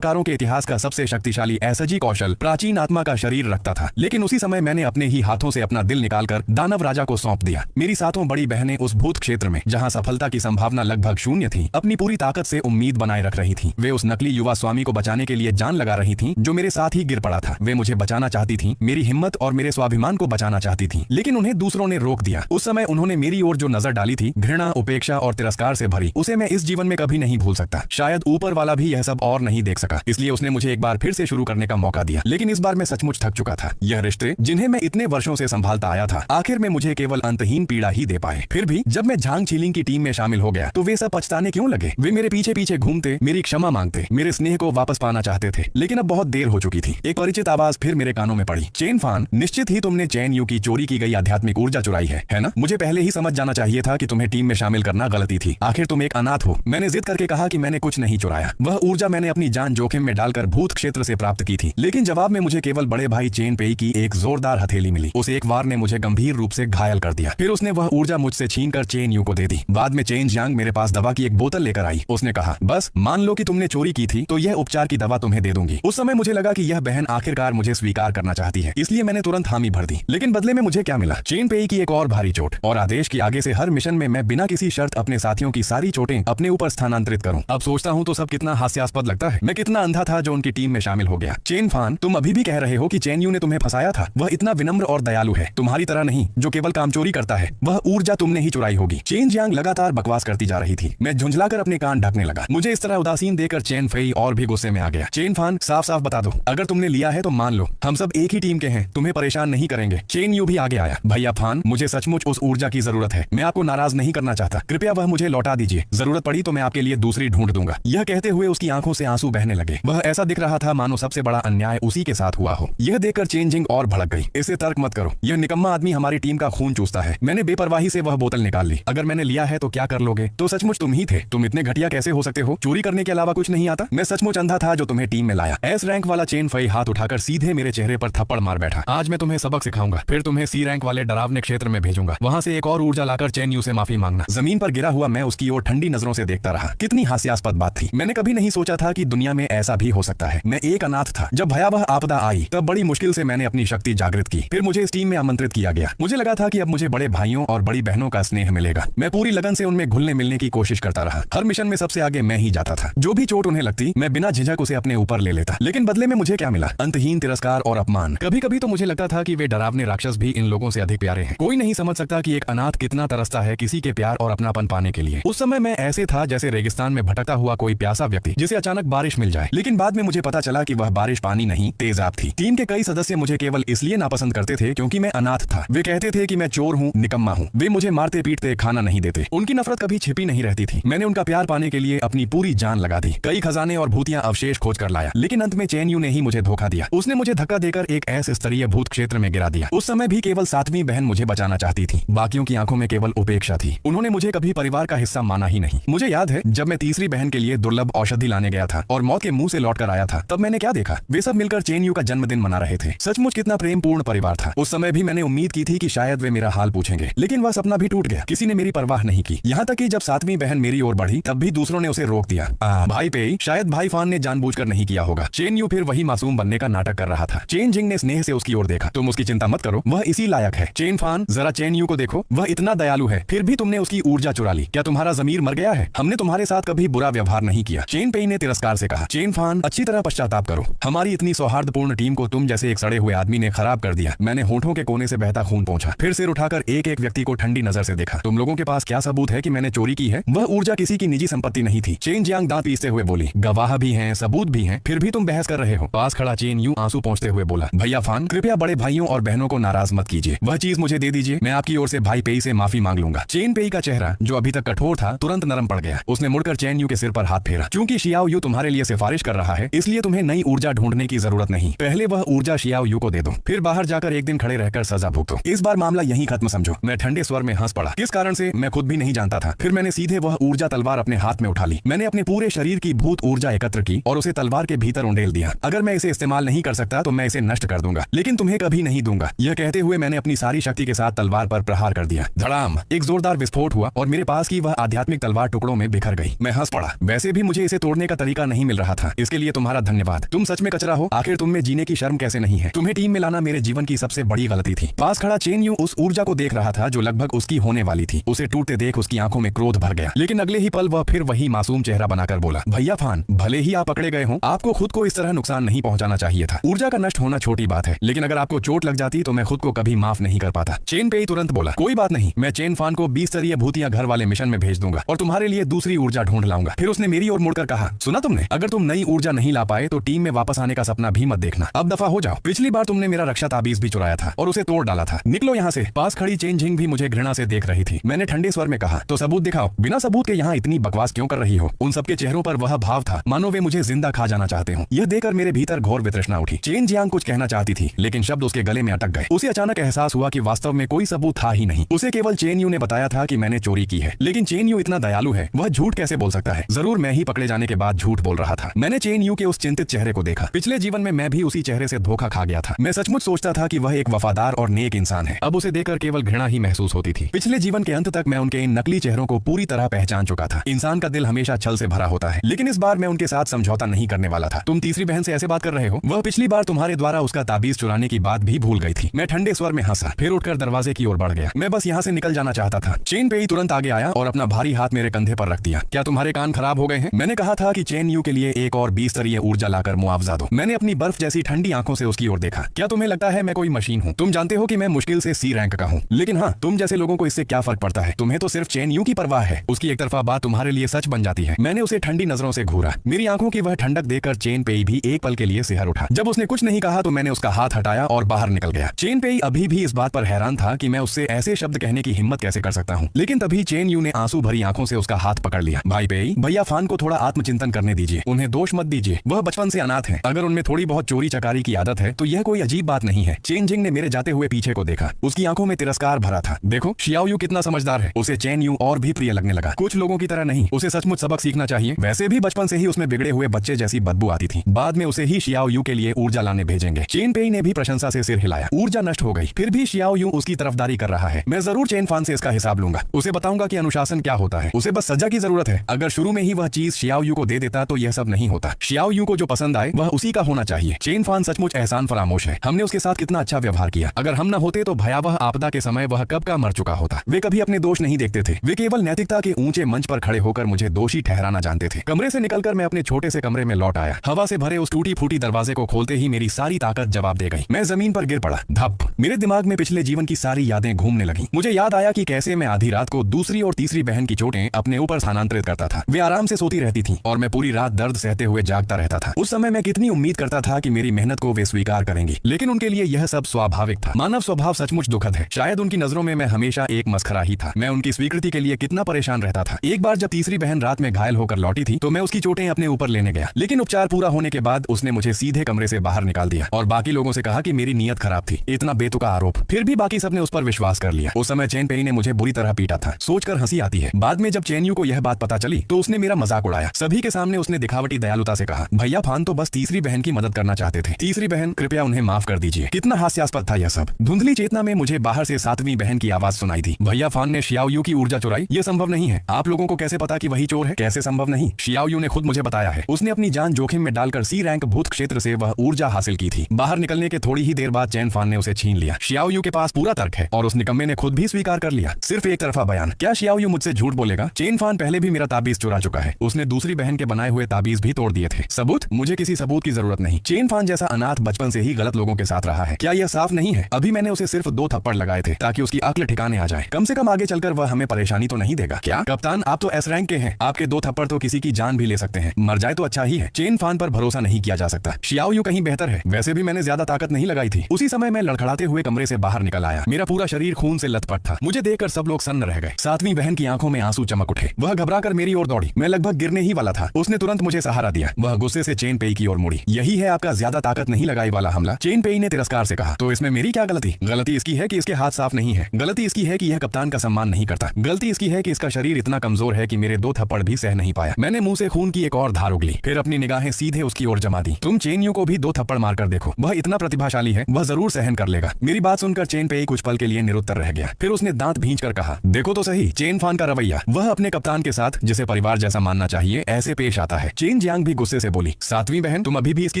कारों के इतिहास का सबसे शक्तिशाली एसजी कौशल प्राचीन आत्मा का शरीर रखता था। लेकिन उसी समय मैंने अपने ही हाथों से अपना दिल निकालकर दानव राजा को सौंप दिया। मेरी सातों बड़ी बहनें उस भूत क्षेत्र में, जहां सफलता की संभावना लगभग शून्य थी, अपनी पूरी ताकत से उम्मीद बनाए रख रही थी। वे उस नकली युवा स्वामी को बचाने के लिए जान लगा रही थी जो मेरे साथ ही गिर पड़ा था। वे मुझे बचाना चाहती थी, मेरी हिम्मत और मेरे स्वाभिमान को बचाना चाहती थी, लेकिन उन्हें दूसरों ने रोक दिया। उस समय उन्होंने मेरी ओर जो नजर डाली थी, घृणा, उपेक्षा और तिरस्कार से भरी, उसे मैं इस जीवन में कभी नहीं भूल सकता। शायद ऊपर वाला भी यह सब और नहीं देख सका, इसलिए उसने मुझे एक बार फिर से शुरू करने का मौका दिया। लेकिन इस बार मैं सचमुच थक चुका था। यह रिश्ते जिन्हें मैं इतने वर्षों से संभालता आया था, आखिर में मुझे केवल अंतहीन पीड़ा ही दे पाए। फिर भी जब मैं झांग छीलिंग की टीम में शामिल हो गया तो वे सब पछताने क्यों लगे। वे मेरे पीछे पीछे घूमते, मेरी क्षमा मांगते, मेरे स्नेह को वापस पाना चाहते थे। लेकिन अब बहुत देर हो चुकी थी। एक परिचित आवाज फिर मेरे कानों में पड़ी। चेन फान, निश्चित ही तुमने चैन यू की चोरी की गई आध्यात्मिक ऊर्जा चुराई है ना? मुझे पहले ही समझ जाना चाहिए था कि तुम्हें टीम में शामिल करना गलती थी। आखिर तुम एक अनाथ हो। मैंने जिद करके कहा कि मैंने कुछ नहीं चुराया। वह ऊर्जा मैंने अपनी जान जोखिम में डालकर भूत क्षेत्र से प्राप्त की थी। लेकिन जवाब में मुझे केवल बड़े भाई चेन पेई की एक जोरदार हथेली मिली। उस एक वार ने मुझे गंभीर रूप से घायल कर दिया। फिर उसने वह ऊर्जा मुझसे छीनकर चेन यू को दे दी। बाद में चेन जियांग मेरे पास दवा की एक बोतल लेकर आई। उसने कहा, बस मान लो कि तुमने चोरी की थी तो यह उपचार की दवा तुम्हें दे दूंगी। उस समय मुझे लगा कि यह बहन आखिरकार मुझे स्वीकार करना चाहती है, इसलिए मैंने तुरंत हामी भर दी। लेकिन बदले में मुझे क्या मिला? चेन पेई की एक और भारी चोट और आदेश की आगे से हर मिशन में मैं बिना किसी शर्त अपने साथियों की सारी चोटें अपने ऊपर स्थानांतरित करूं। अब सोचता हूं तो सब कितना हास्यास्पद लगता है। मैं कितना अंधा था जो उनकी टीम में शामिल हो गया। चेन फान, तुम अभी भी कह रहे हो कि चेन यू ने तुम्हें फंसाया था? वह इतना विनम्र और दयालु है, तुम्हारी तरह नहीं जो केवल कामचोरी करता है। वह ऊर्जा तुमने ही चुराई होगी। चेन जियांग लगातार बकवास करती जा रही थी। मैं झुंझलाकर अपने कान ढकने लगा। मुझे इस तरह उदासीन देकर चेन फेई और भी गुस्से में आ गया। चेन फान, साफ साफ बता दो, अगर तुमने लिया है तो मान लो, हम सब एक ही टीम के हैं, तुम्हें परेशान नहीं करेंगे। चेन यू भी आगे आया। भैया फान, मुझे सचमुच उस ऊर्जा की जरूरत है। मैं आपको नाराज नहीं करना चाहता, कृपया वह मुझे लौटा दीजिए। जरूरत पड़ी तो मैं आपके लिए दूसरी ढूंढ दूंगा। यह कहते हुए उसकी आंखों से आंसू बहने लगे। वह ऐसा दिख रहा था मानो सबसे बड़ा अन्याय उसी के साथ हुआ हो। यह देखकर चेन जिंग और भड़क गई। इसे तर्क मत करो, यह निकम्मा आदमी हमारी टीम का खून चूसता है। मैंने बेपरवाही से वह बोतल निकाल ली। अगर मैंने लिया है तो क्या कर लोगे? तो सचमुच तुम ही थे। तुम इतने घटिया कैसे हो सकते हो? चोरी करने के अलावा कुछ नहीं आता? मैं सचमुच अंधा था जो तुम्हें टीम में लाया। एस रैंक वाला चेन फेई हाथ उठाकर सीधे मेरे चेहरे पर थप्पड़ मार बैठा। आज मैं तुम्हें सबक सिखाऊंगा, फिर तुम्हें सी रैंक वाले डरावने क्षेत्र में भेजूंगा। वहां से एक और ऊर्जा लाकर चेन यू से माफी मांगना। जमीन पर गिरा हुआ मैं उसकी ओर ठंडी नजरों से देखता रहा। कितनी हास्यास्पद बात थी। मैंने कभी नहीं सोचा था कि दुनिया में ऐसा भी हो सकता है। मैं एक अनाथ था। जब भयावह आपदा आई तब बड़ी मुश्किल से मैंने अपनी शक्ति जागृत की। फिर मुझे इस टीम में आमंत्रित किया गया। मुझे लगा था कि अब मुझे बड़े भाइयों और बड़ी बहनों का स्नेह मिलेगा। मैं पूरी लगन से उनमें घुलने मिलने की कोशिश करता रहा। हर मिशन में सबसे आगे मैं ही जाता था। जो भी चोट उन्हें लगती मैं बिना झिझक उसे अपने ऊपर ले लेता। लेकिन बदले में मुझे क्या मिला? अंतहीन तिरस्कार और अपमान। कभी कभी तो मुझे लगता था कि वे डरावने राक्षस भी इन लोगों से अधिक प्यारे हैं। कोई नहीं समझ सकता कि एक अनाथ कितना तरसता है किसी के प्यार और अपनापन पाने के लिए। उस समय मैं ऐसे था जैसे रेगिस्तान में भटकता हुआ कोई प्यासा व्यक्ति जिसे अचानक बारिश मिल जाए। लेकिन बाद में मुझे पता चला कि वह बारिश पानी नहीं, तेजाब थी। टीम के कई सदस्य मुझे केवल इसलिए नापसंद करते थे क्योंकि मैं अनाथ था। वे कहते थे कि मैं चोर हूँ, निकम्मा हूँ। वे मुझे मारते पीटते, खाना नहीं देते। उनकी नफरत कभी छिपी नहीं रहती थी। मैंने उनका प्यार पाने के लिए अपनी पूरी जान लगा दी। कई खजाने और भूतियां अवशेष खोज कर लाया। लेकिन अंत में चेन यू ने ही मुझे धोखा दिया। उसने मुझे धक्का देकर एक ऐसे स्तरीय भूत क्षेत्र में गिरा दिया। उस समय भी केवल सातवीं बहन मुझे बचाना चाहती थी। बाकियों की आंखों में केवल उपेक्षा थी। उन्होंने मुझे कभी परिवार का हिस्सा माना ही नहीं। मुझे याद है जब मैं तीसरी बहन के लिए दुर्लभ औषधि लाने गया था और मौत के मुंह से लौट कर आया था, तब मैंने क्या देखा? वे सब मिलकर चेन यू का जन्मदिन मना रहे थे। सचमुच कितना प्रेमपूर्ण परिवार था। उस समय भी मैंने उम्मीद की थी कि शायद वे मेरा हाल पूछेंगे, लेकिन वह सपना भी टूट गया। किसी ने मेरी परवाह नहीं की। यहाँ तक कि जब सातवीं बहन मेरी ओर बढ़ी तब भी दूसरों ने उसे रोक दिया। भाई पेई, शायद भाई फान ने जानबूझकर नहीं किया होगा। चेन यू फिर वही मासूम बनने का नाटक कर रहा था। चेन जिंग ने स्नेह से उसकी ओर देखा। तुम उसकी चिंता मत करो, वह इसी लायक है। चेन फान, जरा चेन यू को देखो, वह इतना दयालु है, फिर भी तुमने उसकी ऊर्जा चुरा ली। क्या तुम्हारा जमीर मर गया है? हमने तुम्हारे साथ कभी बुरा व्यवहार नहीं किया। चेन पेई ने तिरस्कार से कहा। चेन फान, अच्छी तरह पश्चाताप करो। हमारी इतनी सौहार्दपूर्ण टीम को तुम जैसे एक सड़े हुए आदमी ने खराब कर दिया। मैंने होठों के कोने से बहता खून पोंछा। फिर सिर उठाकर एक एक व्यक्ति को ठंडी नजर से देखा। तुम लोगों के पास क्या सबूत है कि मैंने चोरी की है? वह ऊर्जा किसी की निजी संपत्ति नहीं थी। चेन जियांग दांत पीसते हुए बोली। गवाह भी हैं, सबूत भी हैं, फिर भी तुम बहस कर रहे हो। पास खड़ा चेन यू आंसू पोंछते हुए बोला। भैया फान, कृपया बड़े भाइयों और बहनों को नाराज मत कीजिए। वह चीज मुझे दे दीजिए, मैं आपकी ओर से भाई पेई से माफी मांग लूंगा। चेन पेई का चेहरा जो अभी तक कठोर था तुरंत नरम पड़ गया। उसने मुड़कर चेन यू के सिर पर हाथ फेरा। क्योंकि शियाओ यू तुम्हारे लिए सिफारिश कर रहा है, इसलिए तुम्हें नई ऊर्जा ढूंढने की जरूरत नहीं। पहले वह ऊर्जा शियाओ यू को दे दो, फिर बाहर जाकर एक दिन खड़े रहकर सजा भुगतो। इस बार मामला यहीं खत्म समझो। मैं ठंडे स्वर में हंस पड़ा। किस कारण से मैं खुद भी नहीं जानता था। फिर मैंने सीधे वह ऊर्जा तलवार अपने हाथ में उठा ली। मैंने अपने पूरे शरीर की भूत ऊर्जा एकत्र की और उसे तलवार के भीतर उंडेल दिया। अगर मैं इसे इस्तेमाल नहीं कर सकता तो मैं इसे नष्ट कर दूंगा, लेकिन तुम्हें कभी नहीं दूंगा। यह कहते हुए मैंने अपनी सारी शक्ति के साथ तलवार पर प्रहार कर दिया। धड़ाम, एक जोरदार विस्फोट हुआ और मेरे पास की वह आध्यात्मिक तलवार टुकड़ों में बिखर गई। मैं हंस पड़ा। वैसे भी मुझे इसे तोड़ने का तरीका नहीं मिल रहा रहा था, इसके लिए तुम्हारा धन्यवाद। तुम सच में कचरा हो, आखिर तुम में जीने की शर्म कैसे नहीं है। तुम्हें टीम में लाना मेरे जीवन की सबसे बड़ी गलती थी। पास खड़ा चेन यू उस ऊर्जा को देख रहा था जो लगभग उसकी होने वाली थी। उसे टूटते देख उसकी आंखों में क्रोध भर गया, लेकिन अगले ही पल वह फिर वही मासूम चेहरा बनाकर बोला, भैया फान, भले ही आप पकड़े गए हो, आपको खुद को इस तरह नुकसान नहीं पहुंचाना चाहिए था। ऊर्जा का नष्ट होना छोटी बात है, लेकिन अगर आपको चोट लग जाती तो मैं खुद को कभी माफ नहीं कर पाता। चेन पेई तुरंत बोला, कोई बात नहीं, मैं चेन फान को 20 स्तरीय भूतिया घर वाले मिशन में भेज दूंगा और तुम्हारे लिए दूसरी ऊर्जा ढूंढ लाऊंगा। फिर उसने मेरी ओर मुड़कर कहा, सुना तुमने, अगर तुम नई ऊर्जा नहीं ला पाए तो टीम में वापस आने का सपना भी मत देखना। अब दफा हो जाओ, पिछली बार तुमने मेरा रक्षा ताबीज भी चुराया था और उसे तोड़ डाला था। निकलो यहाँ से। पास खड़ी चेन झिंग भी मुझे घृणा से देख रही थी। मैंने ठंडे स्वर में कहा, तो सबूत दिखाओ। बिना सबूत के यहाँ इतनी बकवास क्यों कर रही हो। उन सबके चेहरों पर वह भाव था मानो वे मुझे जिंदा खा जाना चाहते हो। यह देखकर मेरे भीतर घोर वितृष्णा उठी। चेन जियांग कुछ कहना चाहती थी, लेकिन शब्द उसके गले में अटक गए। उसे अचानक एहसास हुआ कि वास्तव में कोई सबूत था ही नहीं। उसे केवल चेन यू ने बताया था कि मैंने चोरी की है, लेकिन चेन यू इतना दयालु है, वह झूठ कैसे बोल सकता है। जरूर मैं ही पकड़े जाने के बाद झूठ बोल रहा था। मैंने चेन यू के उस चिंतित चेहरे को देखा। पिछले जीवन में मैं भी उसी चेहरे से धोखा खा गया था। मैं सचमुच सोचता था कि वह एक वफादार और नेक इंसान है। अब उसे देखकर केवल घृणा ही महसूस होती थी। पिछले जीवन के अंत तक मैं उनके इन नकली चेहरों को पूरी तरह पहचान चुका था। इंसान का दिल हमेशा छल से भरा होता है, लेकिन इस बार मैं उनके साथ समझौता नहीं करने वाला था। तुम तीसरी बहन से ऐसे बात कर रहे हो? वह पिछली बार तुम्हारे द्वारा उसका ताबीज चुराने की बात भी भूल गई थी। मैं ठंडे स्वर में हंसा, फिर उठकर दरवाजे की ओर बढ़ गया। मैं बस यहाँ से निकल जाना चाहता था। चेन पेई तुरंत आगे आया और अपना भारी हाथ मेरे कंधे पर रख दिया। क्या तुम्हारे कान खराब हो गए हैं? मैंने कहा था कि चेन यू के लिए एक और 20 स्तरीय ऊर्जा लाकर मुआवजा दो। मैंने अपनी बर्फ जैसी ठंडी आंखों से उसकी ओर देखा। क्या तुम्हें लगता है मैं कोई मशीन हूँ? तुम जानते हो कि मैं मुश्किल से सी रैंक का हूँ, लेकिन हाँ, तुम जैसे लोगों को इससे क्या फर्क पड़ता है। तुम्हें तो सिर्फ चेन यू की परवाह है। उसकी एक तरफा बात तुम्हारे लिए सच बन जाती है। मैंने उसे ठंडी नजरों से घूरा। मेरी आंखों की वह ठंडक देखकर चेन पेई भी एक पल के लिए सिहर उठा। जब उसने कुछ नहीं कहा तो मैंने उसका हाथ हटाया और बाहर निकल गया। चेन पेई अभी भी इस बात पर हैरान था कि मैं उससे ऐसे शब्द कहने की हिम्मत कैसे कर सकता हूँ, लेकिन तभी चेन यू ने आंसू भरी आंखों से उसका हाथ पकड़ लिया। भाई पेई, भैया फान को थोड़ा आत्मचिंतन करने दीजिए, उन्हें दोष मत दीजिए। वह बचपन से अनाथ है। अगर उनमें थोड़ी बहुत चोरी चकारी की आदत है तो यह कोई अजीब बात नहीं है। चेन जिंग ने मेरे जाते हुए पीछे को देखा। उसकी आंखों में तिरस्कार भरा था। देखो, शियाओ यू कितना समझदार है। उसे चेन यू और भी प्रिय लगने लगा। कुछ लोगों की तरह नहीं, उसे सचमुच सबक सीखना चाहिए। वैसे भी बचपन से ही उसमें बिगड़े हुए बच्चे जैसी बदबू आती थी। बाद में उसे ही शियाओ यू के लिए ऊर्जा लाने भेजेंगे। चेन पेई ने भी प्रशंसा से सिर हिलाया। ऊर्जा नष्ट हो गई, फिर भी शियाओ यू उसकी तरफदारी कर रहा है। मैं जरूर चेन फान से इसका हिसाब लूंगा। उसे बताऊंगा कि अनुशासन क्या होता है। उसे बस सजा की जरूरत है। अगर शुरू में ही वह चीज शियाओ यू को दे देता तो यह सब नहीं होता। शियाओ यू को जो पसंद आए वह उसी का होना चाहिए। चेन फान सचमुच एहसान फरामोश है। हमने उसके साथ कितना अच्छा व्यवहार किया। अगर हम न होते तो भयावह आपदा के समय वह कब का मर चुका होता। वे कभी अपने दोष नहीं देखते थे। वे केवल नैतिकता के ऊंचे मंच पर खड़े होकर मुझे दोषी ठहराना जानते थे। कमरे से निकलकर मैं अपने छोटे से कमरे में लौट आया। हवा से भरे उस टूटी फूटी दरवाजे को खोलते ही मेरी सारी ताकत जवाब दे गई। मैं जमीन पर गिर पड़ा। धप। मेरे दिमाग में पिछले जीवन की सारी यादें घूमने लगी। मुझे याद आया कि कैसे मैं आधी रात को दूसरी और तीसरी बहन की चोटें अपने ऊपर स्थानांतरित करता था। वे आराम से सोती रहती थीं और मैं पूरी रात दर्द सहते हुए जागता रहता था। उस समय मैं कितनी उम्मीद करता था कि मेरी मेहनत को वे स्वीकार करेंगी, लेकिन उनके लिए यह सब स्वाभाविक था। मानव स्वभाव सचमुच दुखद है। शायद उनकी नजरों में मैं हमेशा एक मस्खरा ही था। मैं उनकी स्वीकृति के लिए कितना परेशान रहता था। एक बार जब तीसरी बहन रात में घायल होकर लौटी थी तो मैं उसकी चोटें अपने ऊपर लेने गया, लेकिन उपचार पूरा होने के बाद उसने मुझे सीधे कमरे से बाहर निकाल दिया और बाकी लोगों से कहा कि मेरी नीयत खराब थी। इतना बेतुका आरोप, फिर भी बाकी सबने उस पर विश्वास कर लिया। उस समय चेन पेई ने मुझे बुरी तरह पीटा था। सोचकर हंसी आती है। बाद में जब चेन यू को यह बात पता चली तो उसने मेरा मजाक उड़ाया। सभी के सामने उसने दिखावटी दयालुता से कहा, भैया फान तो बस तीसरी बहन की मदद करना चाहते थे। तीसरी बहन, कृपया उन्हें माफ कर दीजिए। कितना हास्यास्पद था यह सब। धुंधली चेतना में मुझे बाहर से सातवीं बहन की आवाज सुनाई थी। भैया फान ने शियाओ यू की ऊर्जा चुराई? यह संभव नहीं है। आप लोगों को कैसे पता कि वही चोर है? कैसे संभव नहीं? शियाओ यू ने खुद मुझे बताया है। उसने अपनी जान जोखिम में डालकर सी रैंक भूत क्षेत्र से वह ऊर्जा हासिल की थी। बाहर निकलने के थोड़ी ही देर बाद चेन फान ने उसे छीन लिया। शियाओ यू के पास पूरा तर्क है और उस निकम्मे ने खुद भी स्वीकार कर लिया। सिर्फ एक तरफा बयान। क्या शियाओ यू मुझसे झूठ बोलेगा? चेन फान पहले भी मेरा ताबीज चुरा चुका है। उसने दूसरी बहन के बनाए हुए ताबीज भी तोड़ दिए थे। सबूत? मुझे किसी सबूत की जरूरत नहीं। चेन फान जैसा अनाथ बचपन से ही गलत लोगों के साथ रहा है। क्या यह साफ नहीं है? अभी मैंने उसे सिर्फ 2 थप्पड़ लगाए थे ताकि उसकी अक्ल ठिकाने आ जाए। कम से कम आगे चलकर वह हमें परेशानी तो नहीं देगा। क्या कप्तान, आप तो एस रैंक के हैं। आपके 2 थप्पड़ तो किसी की जान भी ले सकते हैं। मर जाए तो अच्छा ही है। चेन फान पर भरोसा नहीं किया जा सकता। शियाओ यू कहीं बेहतर है। वैसे भी मैंने ज्यादा ताकत नहीं लगाई थी। उसी समय मैं लड़खड़ाते हुए कमरे से बाहर निकल आया। मेरा पूरा शरीर खून से लथपथ था। मुझे देखकर सब लोग सन्न रह गए। सातवीं बहन की आंखों में आंसू चमक उठे। वह घबराकर मेरी ओर दौड़ी। मैं लगभग गिरने ही वाला था। उसने तुरंत मुझे सहारा दिया। वह गुस्से से चेन पेई की ओर मुड़ी। यही है आपका ज्यादा ताकत नहीं लगाई वाला हमला? चेन पेई ने तिरस्कार से कहा। तो इसमें मेरी क्या गलती? गलती इसकी है कि इसके हाथ साफ नहीं है। गलती इसकी है कि यह कप्तान का सम्मान नहीं करता। गलती इसकी है कि इसका शरीर इतना कमजोर है कि मेरे 2 थप्पड़ भी सह नहीं पाया। मैंने मुंह से खून की एक और धार उगली, फिर अपनी निगाहें सीधे उसकी ओर जमा दी। तुम चेन यू को भी 2 थप्पड़ मारकर देखो। वह इतना प्रतिभाशाली है, वह जरूर सहन कर लेगा। मेरी बात सुनकर चेन पेई कुछ पल के लिए निरुत्तर रह गया। फिर उसने दांत भींचकर कहा, देखो तो सही चेन फान का रवैया। वह अपने कप्तान के साथ, जिसे परिवार जैसा मानना चाहिए, ऐसे पेश आता है। चेन चेन जियांग भी गुस्से से बोली, सातवीं बहन तुम अभी भी इसकी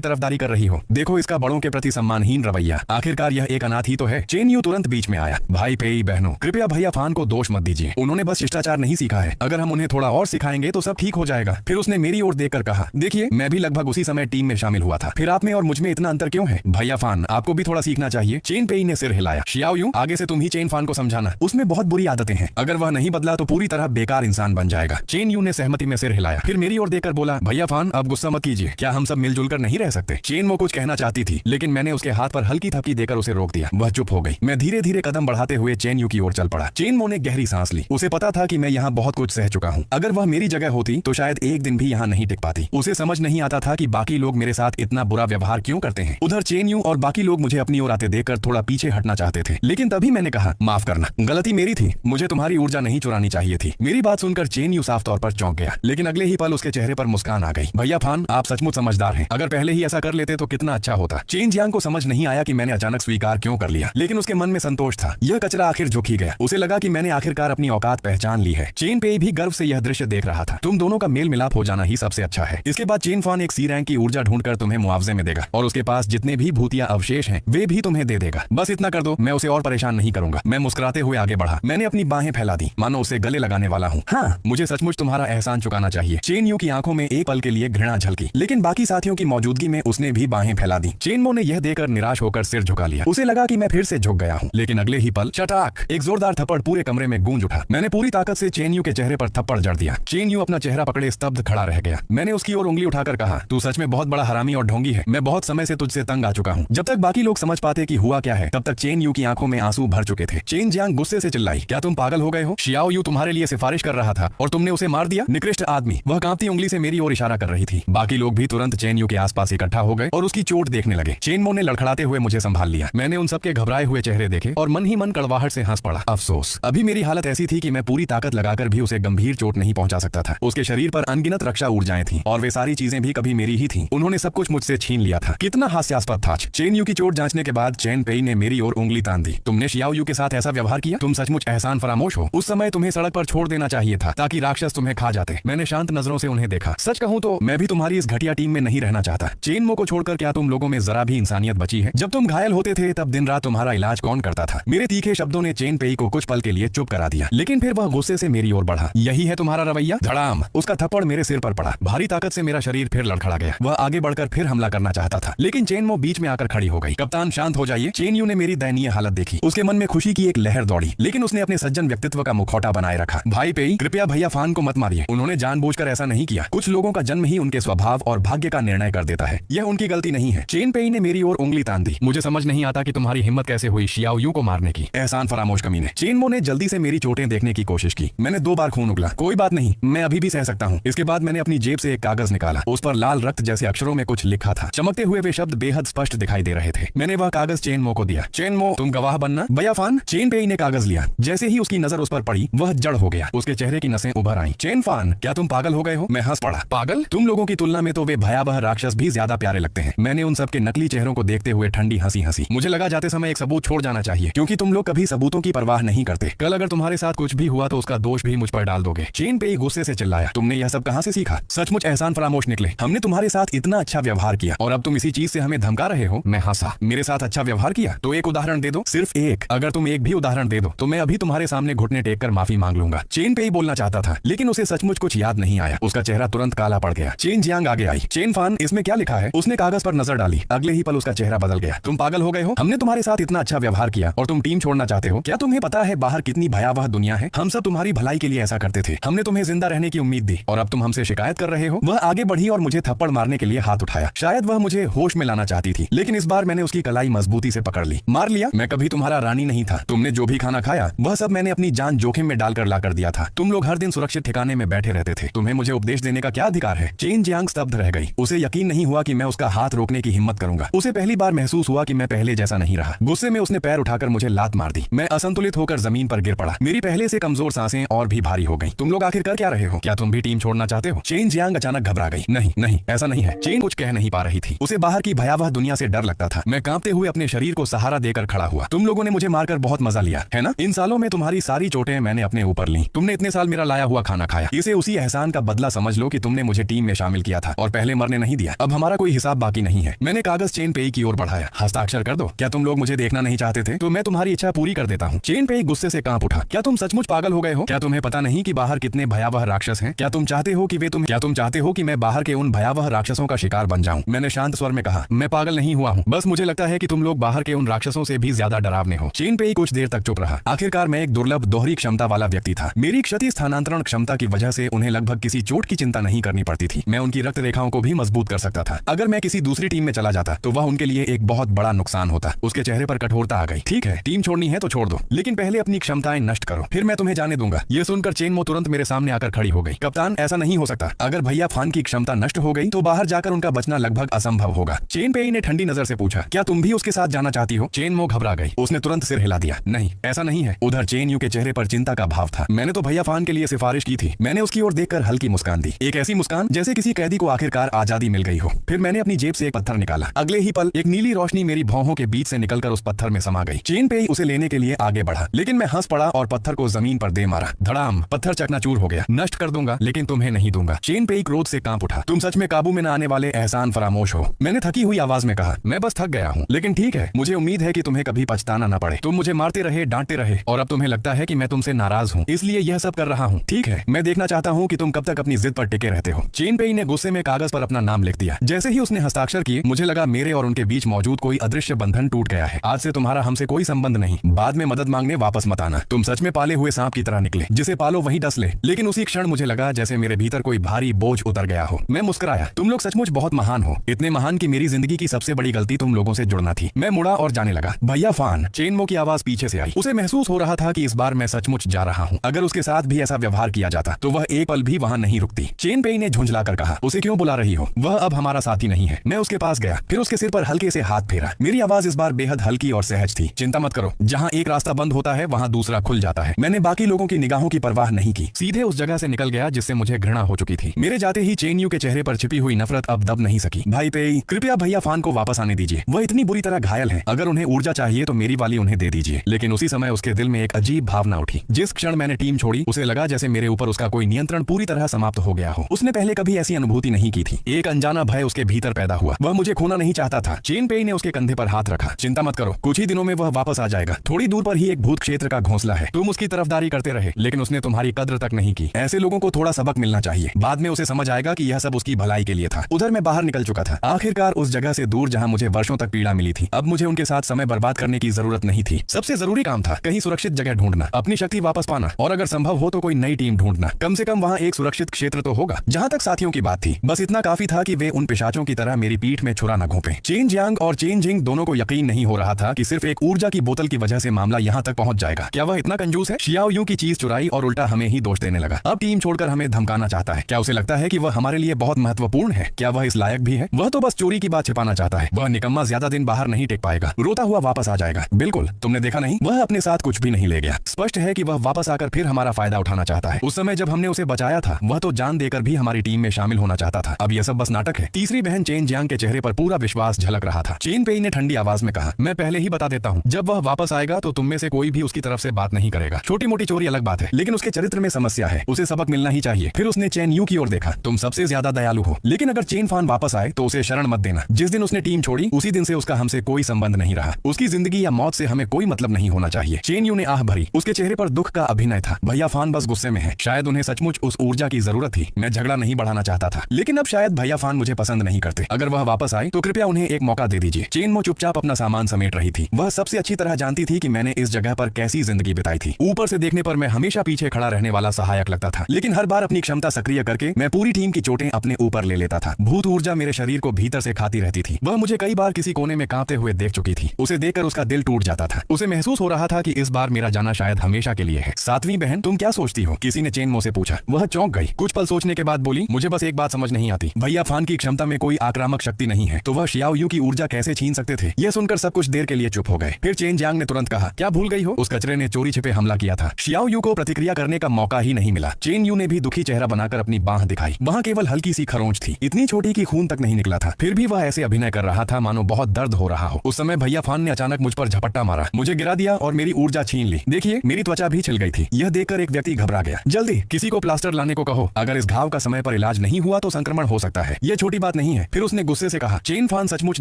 तरफदारी कर रही हो, देखो इसका बड़ों के प्रति सम्मानहीन रवैया, आखिरकार यह एक अनाथ ही तो है। चेन यू तुरंत बीच में आया, भाई पेई बहनों कृपया भैया फान को दोष मत दीजिए, उन्होंने बस शिष्टाचार नहीं सीखा है, अगर हम उन्हें थोड़ा और सिखाएंगे तो सब ठीक हो जाएगा। फिर उसने मेरी ओर देखकर कहा, देखिए मैं भी लगभग उसी समय टीम में शामिल हुआ था, फिर आप में और मुझ में इतना अंतर क्यों है? भैया फान आपको भी थोड़ा सीखना चाहिए। चेन पेई ने सिर हिलाया, शियाओ यू आगे से तुम ही चेन फान को समझाना, उसमें बहुत बुरी आदतें हैं, अगर वह नहीं बदला तो पूरी तरह बेकार इंसान बन जाएगा। चेन यू ने सहमति में सिर हिलाया, फिर मेरी ओर देखकर बोला, भैया फान अब गुस्सा मत कीजिए, क्या हम सब मिलजुल कर नहीं रह सकते? चेन वो कुछ कहना चाहती थी लेकिन मैंने उसके हाथ पर हल्की थपकी देकर उसे रोक दिया, वह चुप हो गई। मैं धीरे धीरे कदम बढ़ाते हुए चेन यू की ओर चल पड़ा। चेन मो ने गहरी सांस ली, उसे पता था कि मैं यहाँ बहुत कुछ सह चुका हूँ, अगर वह मेरी जगह होती तो शायद एक दिन भी यहाँ नहीं टिक पाती। उसे समझ नहीं आता था कि बाकी लोग मेरे साथ इतना बुरा व्यवहार क्यों करते हैं। उधर चेन यू और बाकी लोग मुझे अपनी ओर आते देखकर थोड़ा पीछे हटना चाहते थे, लेकिन तभी मैंने कहा, माफ करना, गलती मेरी थी, मुझे तुम्हारी ऊर्जा नहीं चुरानी चाहिए थी। मेरी बात सुनकर चेन यू साफ तौर पर चौंक गया, लेकिन अगले ही पल उसके चेहरे पर मुस्कान आ गई। भैया फान आप सचमुच समझदार हैं, अगर पहले ही ऐसा कर लेते तो कितना अच्छा होता। चेन जियांग को समझ नहीं आया कि मैंने अचानक स्वीकार क्यों कर लिया, लेकिन उसके मन में संतोष था, यह कचरा आखिर झुक ही गया। उसे लगा कि मैंने आखिरकार अपनी औकात पहचान ली है। चेन पेई भी गर्व से यह दृश्य देख रहा था। तुम दोनों का मेल मिलाप हो जाना ही सबसे अच्छा है। इसके बाद चेन फान एक सी रैंक की ऊर्जा ढूंढकर तुम्हें मुआवजे में देगा और उसके पास जितने भी भूतिया अवशेष हैं वे भी तुम्हें दे देगा। बस इतना कर दो, मैं उसे और परेशान नहीं करूंगा। मैं मुस्कुराते हुए आगे बढ़ा, मैंने अपनी बाहें फैला दी मानो उसे गले लगाने वाला हूँ। हाँ, मुझे सचमुच तुम्हारा एहसान चुकाना चाहिए। चेन यू की आंखों में एक पल के लिए घृणा झलकी, लेकिन बाकी साथियों की मौजूदगी में उसने भी बाहें फैला दी। चेन मो ने यह देखकर निराश होकर सिर झुका लिया, उसे लगा कि मैं फिर से झुक गया हूँ, लेकिन अगले ही पल चटाक एक जोरदार थप्पड़ पूरे कमरे में गूंज उठा। मैंने पूरी ताकत से चेन यू के चेहरे पर थप्पड़ जड़ दिया। चेन यू अपना चेहरा पकड़े स्तब्ध खड़ा रह गया। मैंने उसकी ओर उंगली उठाकर कहा, तू सच में बहुत बड़ा हरामी और ढोंगी है, मैं बहुत समय से तुझसे तंग आ चुका हूँ। जब तक बाकी लोग समझ पाते कि हुआ क्या है तब तक चेन यू की आंखों में आंसू भर चुके थे। चेन जियांग गुस्से से चिल्लाई, क्या तुम पागल हो गए हो? शियाओ यू तुम्हारे लिए सिफारिश कर रहा था और तुमने उसे मार दिया, निकृष्ट आदमी। वह कांपती उंगली से मेरी ओर इशारा कर रही थी। बाकी लोग भी तुरंत चेन यू के आसपास इकट्ठा हो गए और उसकी चोट देखने लगे। चेन मो ने लड़खड़ाते हुए मुझे संभाल लिया। मैंने उन सबके घबराए हुए चेहरे देखे और मन ही मन कड़वाहट से हंस पड़ा। अफसोस, अभी मेरी हालत ऐसी थी कि मैं पूरी ताकत लगाकर भी उसे गंभीर चोट नहीं पहुंचा सकता था। उसके शरीर पर अनगिनत रक्षा ऊर्जाएं थीं और वे सारी चीजें भी कभी मेरी ही थीं। उन्होंने सब कुछ मुझसे छीन लिया था। कितना हास्यास्पद था। चेन यू की चोट जांचने के बाद चेन पेई ने मेरी ओर उंगली तान दी। तुमने शियाओ यू के साथ ऐसा व्यवहार किया, तुम सचमुच एहसान फरामोश हो। उस समय तुम्हें सड़क पर छोड़ देना चाहिए था ताकि राक्षस तुम्हें खा जाते। मैंने शांत नजरों से उन्हें देखा। सच कहूं तो मैं भी तुम्हारी इस घटिया टीम में नहीं रहना चाहता। चेन मो को छोड़कर क्या तुम लोगों में जरा भी इंसानियत बची है? जब तुम घायल होते थे तब दिन रात तुम्हारा इलाज कौन करता था? मेरे तीखे शब्दों ने चेन पेई को कुछ पल के लिए चुप करा दिया, लेकिन फिर वह गुस्से से मेरी ओर बढ़ा। यही है तुम्हारा रवैया? धड़ाम, उसका थप्पड़ मेरे सिर पर पड़ा। भारी ताकत से मेरा शरीर फिर लड़खड़ा गया। वह आगे बढ़कर फिर हमला करना चाहता था, लेकिन चेन मो बीच में आकर खड़ी हो गई। कप्तान शांत हो जाइए। चेन यू ने मेरी दयनीय हालत देखी। उसके मन में खुशी की एक लहर दौड़ी, लेकिन उसने अपने सज्जन व्यक्तित्व का मुखौटा बनाए रखा। भाई पेई कृपया भैया फान को मत मारिए, उन्होंने जानबूझकर ऐसा नहीं किया। कुछ लोगों का जन्म ही उनके स्वभाव और भाग्य का निर्णय कर देता है, यह उनकी गलती नहीं है। चेन पेई ने मेरी ओर उंगली तान दी। मुझे समझ नहीं आता कि तुम्हारी हिम्मत कैसे हुई शियाओ यू को मारने की, एहसान फरामोश कमीने। चेन मो ने जल्दी से मेरी चोटें देखने की कोशिश की। मैंने 2 बार खून उगला। कोई बात नहीं, मैं अभी भी सह सकता हूँ। इसके बाद मैंने अपनी जेब से एक कागज निकाला। उस पर लाल रक्त जैसे अक्षरों में कुछ लिखा था। चमकते हुए वे शब्द बेहद स्पष्ट दिखाई दे रहे थे। मैंने वह कागज चेन मो को दिया। चेन मो तुम गवाह बनना। भैया फान। चेन पेई ने कागज लिया। जैसे ही उसकी नजर उस पर पड़ी वह जड़ हो गया। उसके चेहरे की नसें उभर आईं। चेन फान क्या तुम पागल हो गए हो? मैं हंस पड़ा। पागल? तुम लोगों की तुलना में तो वे भयावह राक्षस भी ज्यादा प्यारे लगते हैं। मैंने उन सबके नकली चेहरों को देखते हुए ठंडी हंसी हंसी। मुझे लगा जाते समय एक सबूत छोड़ जाना चाहिए, क्योंकि तुम लोग कभी सबूतों की परवाह नहीं करते। कल अगर तुम्हारे साथ कुछ भी हुआ तो उसका दोष भी मुझ पर डाल दोगे। चेन पेई गुस्से से चिल्लाया, तुमने यह सब कहां से सीखा? सचमुच एहसान फरामोश निकले। हमने तुम्हारे साथ इतना अच्छा व्यवहार किया और अब तुम इसी चीज से हमें धमका रहे हो? मैं हंसा। मेरे साथ अच्छा व्यवहार किया तो एक उदाहरण दे दो, सिर्फ एक। अगर तुम एक भी उदाहरण दे दो तो मैं अभी तुम्हारे सामने घुटने टेक कर माफी मांग लूंगा। चेन पेई बोलना चाहता था, लेकिन उसे सचमुच कुछ याद नहीं आया। उसका चेहरा तुरंत काला पड़ गया। चेन जियांग आगे आई। चेन फान इसमें क्या लिखा है? उसने कागज पर नजर डाली। अगले ही पल उसका चेहरा बदल गया। तुम पागल हो गए हो? हमने तुम्हारे साथ इतना अच्छा व्यवहार किया और तुम टीम छोड़ना चाहते हो? क्या तुम्हें पता है बाहर कितनी भयावह दुनिया है? हम सब तुम्हारी भलाई के लिए ऐसा करते थे। हमने तुम्हें जिंदा रहने की उम्मीद दी और अब तुम हमसे शिकायत कर रहे हो? वह आगे बढ़ी और मुझे थप्पड़ मारने के लिए हाथ उठाया। शायद वह मुझे होश में लाना चाहती थी, लेकिन इस बार मैंने उसकी कलाई मजबूती से पकड़ ली। मार लिया? मैं कभी तुम्हारा रानी नहीं था। तुमने जो भी खाना खाया वह सब मैंने अपनी जान जोखिम में डालकर ला कर दिया था। तुम लोग हर दिन सुरक्षित ठिकाने में बैठे रहते थे। तुम्हें मुझे उपदेश देने का क्या अधिकार है? चेन जियांग स्तब्ध रह गई। उसे यकीन नहीं हुआ कि मैं उसका हाथ रोकने की हिम्मत करूंगा। उसे पहली बार महसूस हुआ कि मैं पहले जैसा नहीं रहा। गुस्से में उसने पैर उठाकर मुझे लात मार दी। मैं असंतुलित होकर जमीन पर गिर पड़ा। मेरी पहले से कमजोर सांसें और भी भारी हो गई। तुम लोग आखिर कर क्या रहे हो? क्या तुम भी टीम छोड़ना चाहते हो? चेन जियांग अचानक घबरा गई। नहीं नहीं, ऐसा नहीं है। चेन कुछ कह नहीं पा रही थी। उसे बाहर की भयावह दुनिया से डर लगता था। मैं कांपते हुए अपने शरीर को सहारा देकर खड़ा हुआ। तुम लोगों ने मुझे मारकर बहुत मजा लिया है ना? इन सालों में तुम्हारी सारी चोटें मैंने अपने ऊपर ली। तुमने इतने साल मेरा लाया हुआ खाना खाया। इसे उसी एहसान का बदला समझ लो कि तुमने मुझे टीम में शामिल किया था और पहले मरने नहीं दिया। अब हमारा कोई हिसाब बाकी नहीं है। मैंने कागज चेन पेई की ओर बढ़ाया। हस्ताक्षर कर दो। क्या तुम लोग मुझे देखना नहीं चाहते थे? तो मैं तुम्हारी इच्छा पूरी कर देता हूँ। चेन पेई गुस्से से कांप उठा। क्या तुम सचमुच पागल हो गए हो? क्या तुम्हें पता नहीं कि बाहर कितने भयावह राक्षस हैं? क्या तुम चाहते हो कि मैं बाहर के उन भयावह राक्षसों का शिकार बन जाऊं? मैंने शांत स्वर में कहा, मैं पागल नहीं हुआ हूँ, बस मुझे लगता है कि तुम लोग बाहर के उन राक्षसों से भी ज्यादा डरावने हो। चेन पेई कुछ देर तक चुप रहा। आखिरकार मैं एक दुर्लभ दोहरी क्षमता वाला व्यक्ति था। मेरी क्षति स्थानांतरण क्षमता की वजह से उन्हें लगभग किसी चोट की चिंता नहीं करनी पड़ती थी। मैं उनकी रक्त रेखाओं को भी मजबूत कर सकता था। अगर मैं किसी दूसरी टीम में चला जाता तो वह उनके लिए एक बहुत बड़ा नुकसान होता। उसके चेहरे पर कठोरता आ गई। ठीक है, टीम छोड़नी है तो छोड़ दो, लेकिन पहले अपनी क्षमताएं नष्ट करो, फिर मैं तुम्हें जाने दूंगा। यह सुनकर चेनमो तुरंत मेरे सामने आकर खड़ी हो गई। कप्तान, ऐसा नहीं हो सकता। अगर भैया फान की क्षमता नष्ट हो गई तो बाहर जाकर उनका बचना लगभग असंभव होगा। चेन पेई ने ठंडी नजर से पूछा, क्या तुम भी उसके साथ जाना चाहती हो? चेनमो घबरा गई। उसने तुरंत सिर हिला दिया। नहीं, ऐसा नहीं है। उधर चेन यू के चेहरे पर चिंता का भाव था। मैंने तो भैया फान के लिए सिफारिश की थी। मैंने उसकी ओर देखकर हल्की मुस्कान दी, एक ऐसी मुस्कान जैसे किसी कैदी को आखिरकार आजादी मिल गई हो। फिर मैंने अपनी जेब से एक पत्थर निकाला। अगले ही पल एक नीली रोशनी मेरी भौहों के बीच से निकलकर उस पत्थर में समा गई। चेन पेई उसे लेने के लिए आगे बढ़ा, लेकिन मैं हंस पड़ा और पत्थर को जमीन पर दे मारा। धड़ाम, पत्थर चकनाचूर हो गया। नष्ट कर दूंगा, लेकिन तुम्हें नहीं दूंगा। चेन पेई क्रोध से कांप उठा। तुम सच में काबू में न आने वाले एहसान फरामोश हो। मैंने थकी हुई आवाज में कहा, मैं बस थक गया हूँ, लेकिन ठीक है, मुझे उम्मीद है कि तुम्हें कभी पछताना न पड़े। तुम मुझे मारते रहे, डांटते रहे, और अब तुम्हें लगता है कि मैं तुमसे नाराज हूँ, इसलिए यह सब कर रहा हूँ। ठीक है, मैं देखना चाहता हूँ कि तुम कब तक अपनी जिद पर टिके रहते हो। चेन पेई ने गुस्से में कागज पर अपना नाम लिख दिया। जैसे ही उसने हस्ताक्षर किए, मुझे लगा मेरे और उनके बीच मौजूद कोई अदृश्य बंधन टूट गया है। आज से तुम्हारा हमसे कोई संबंध नहीं। बाद में मदद मांगने वापस मत आना। तुम सच में पाले हुए सांप की तरह निकले, जिसे पालो वही डस ले। लेकिन उसी क्षण मुझे लगा जैसे मेरे भीतर कोई भारी बोझ उतर गया हो। मैं मुस्कुराया। तुम लोग सचमुच बहुत महान हो, इतने महान कि मेरी जिंदगी की सबसे बड़ी गलती तुम लोगों से जुड़ना थी। मैं मुड़ा और जाने लगा। भैया फान, चेनमो की आवाज पीछे से आई। उसे महसूस हो रहा था कि इस बार मैं सचमुच जा रहा हूँ। अगर उसके साथ भी ऐसा व्यवहार किया जाता तो वह एक पल भी वहां नहीं रुकती। चेन पेई ने झुंझलाकर कहा, उसे क्यों बुला रही हो? वह अब हमारा साथी नहीं है। मैं उसके पास गया, फिर उसके सिर पर हल्के से हाथ फेरा। मेरी आवाज इस बार बेहद हल्की और सहज थी। चिंता मत करो, जहाँ एक रास्ता बंद होता है वहाँ दूसरा खुल जाता है। मैंने बाकी लोगों की निगाहों की परवाह नहीं की, सीधे उस जगह से निकल गया जिससे मुझे घृणा हो चुकी थी। मेरे जाते ही चेन यू के चेहरे पर छिपी हुई नफरत अब दब नहीं सकी। भाई पेई, कृपया भैया फान को वापस आने दीजिए। वह इतनी बुरी तरह घायल है। अगर उन्हें ऊर्जा चाहिए तो मेरी वाली उन्हें दे दीजिए। लेकिन उसी समय उसके दिल में एक अजीब भावना उठी। जिस क्षण मैंने टीम छोड़ी, उसे लगा जैसे मेरे ऊपर उसका कोई नियंत्रण पूरी तरह समाप्त हो गया हो। उसने पहले कभी ऐसी अनुभूति नहीं की थी। एक अनजाना भय उसके भीतर पैदा हुआ। वह मुझे खोना नहीं चाहता था। चेन पेई ने उसके कंधे पर हाथ रखा। चिंता मत करो, कुछ ही दिनों में वह वापस आ जाएगा। थोड़ी दूर पर ही एक भूत क्षेत्र का घोंसला है। तुम उसकी तरफदारी करते रहे, लेकिन उसने तुम्हारी कद्र तक नहीं की। ऐसे लोगों को थोड़ा सबक मिलना चाहिए। बाद में उसे समझ आएगा कि यह सब उसकी भलाई के लिए था। उधर मैं बाहर निकल चुका था, आखिरकार उस जगह से दूर जहाँ मुझे वर्षों तक पीड़ा मिली थी। अब मुझे उनके साथ समय बर्बाद करने की जरूरत नहीं थी। सबसे जरूरी काम था कहीं सुरक्षित जगह ढूंढना, अपनी शक्ति वापस पाना, और अगर संभव हो तो कोई नई टीम ढूंढना। कम से कम वहाँ एक सुरक्षित क्षेत्र तो होगा। जहाँ तक साथियों की बात थी, बस इतना काफी था कि वे उन पिशाचों की तरह मेरी पीठ में छुरा न घोंपे। चेन जियांग और चेन जिंग दोनों को यकीन नहीं हो रहा था कि सिर्फ एक ऊर्जा की बोतल की वजह से मामला यहाँ तक पहुंच जाएगा। क्या वह इतना कंजूस है? शियाओ यू की चीज चुराई और उल्टा हमें ही दोष देने लगा। अब टीम छोड़कर हमें धमकाना चाहता है। क्या उसे लगता है कि वह हमारे लिए बहुत महत्वपूर्ण है? क्या वह इस लायक भी है? वह तो बस चोरी की बात छिपाना चाहता है। वह निकम्मा ज्यादा दिन बाहर नहीं टिक पाएगा, रोता हुआ वापस आ जाएगा। बिल्कुल, तुमने देखा नहीं, वह अपने साथ कुछ भी नहीं ले गया। स्पष्ट है कि वह वापस आकर फिर हमारा फायदा उठाना चाहता है। उस समय जब हमने उसे बचाया था, वह तो जान देकर भी हमारी टीम में शामिल होना चाहता था। अब यह सब बस नाटक है। तीसरी बहन चेन जियांग के चेहरे पर पूरा विश्वास झलक रहा था। चेन पेई ने ठंडी आवाज में कहा, मैं पहले ही बता देता हूँ, जब वह वापस आएगा तो तुम में से कोई भी उसकी तरफ से बात नहीं करेगा। छोटी मोटी चोरी अलग बात है, लेकिन उसके चरित्र में समस्या है। उसे सबक मिलना ही चाहिए। फिर उसने चेन यू की ओर देखा। तुम सबसे ज्यादा दयालु हो, लेकिन अगर चेन फान वापस आए तो उसे शरण मत देना। जिस दिन उसने टीम छोड़ी, उसी दिन से उसका हमसे कोई संबंध नहीं रहा। उसकी जिंदगी या मौत से हमें कोई मतलब नहीं होना चाहिए। चेन यू ने आह भरी। उसके चेहरे पर दुख का अभिनय था। भैया फान बस गुस्से में है। शायद उन्हें सचमुच उस ऊर्जा की जरूरत थी। मैं झगड़ा नहीं बढ़ाना चाहता था, लेकिन अब शायद भैया फान मुझे पसंद नहीं करते। अगर वह वापस आए तो कृपया उन्हें एक मौका दे दीजिए। चेन मो चुपचाप अपना सामान समेट रही थी। वह सबसे अच्छी तरह जानती थी कि मैंने इस जगह पर कैसी जिंदगी बिताई थी। ऊपर से देखने पर मैं हमेशा पीछे खड़ा रहने वाला सहायक लगता था, लेकिन हर बार अपनी क्षमता सक्रिय करके मैं पूरी टीम की चोटें अपने ऊपर ले लेता था। भूत ऊर्जा मेरे शरीर को भीतर से खाती रहती थी। वह मुझे कई बार किसी कोने में कांपते हुए देख चुकी थी। उसे देखकर उसका दिल टूट जाता था। उसे महसूस हो रहा था कि इस बार मेरा जाना शायद हमेशा के लिए है। सातवीं बहन, तुम क्या सोचती हो? किसी ने चेन मो से पूछा। वह चौंक गई। कुछ पल सोचने के बाद बोली, मुझे बस एक बात समझ नहीं आती। भैया फान की क्षमता में कोई आक्रामक शक्ति नहीं है, तो वह शियाओ यू की ऊर्जा कैसे छीन सकते थे? यह सुनकर सब कुछ देर के लिए चुप हो गए। फिर चेन जियांग ने तुरंत कहा, क्या भूल गई हो? उस कचरे ने चोरी छिपे हमला किया था। शियाओ यू को प्रतिक्रिया करने का मौका ही नहीं मिला। चेन यू ने भी दुखी चेहरा बनाकर अपनी बांह दिखाई। वहाँ केवल हल्की सी खरोंच थी, इतनी छोटी कि खून तक नहीं निकला था। फिर भी वह ऐसे अभिनय कर रहा था मानो बहुत दर्द हो रहा हो। उस समय भैया फान ने अचानक मुझ पर झपट्टा मारा, मुझे गिरा दिया और मेरी ऊर्जा छीन ली। देखिए, मेरी त्वचा भी छिल गई थी। यह देखकर एक व्यक्ति घबरा गया। जल्दी किसी को प्लास्टर लाने को कहो। अगर इस घाव का समय पर इलाज नहीं हुआ तो संक्रमण हो सकता है, ये छोटी बात नहीं है। फिर उसने गुस्से से कहा, चेन फान सचमुच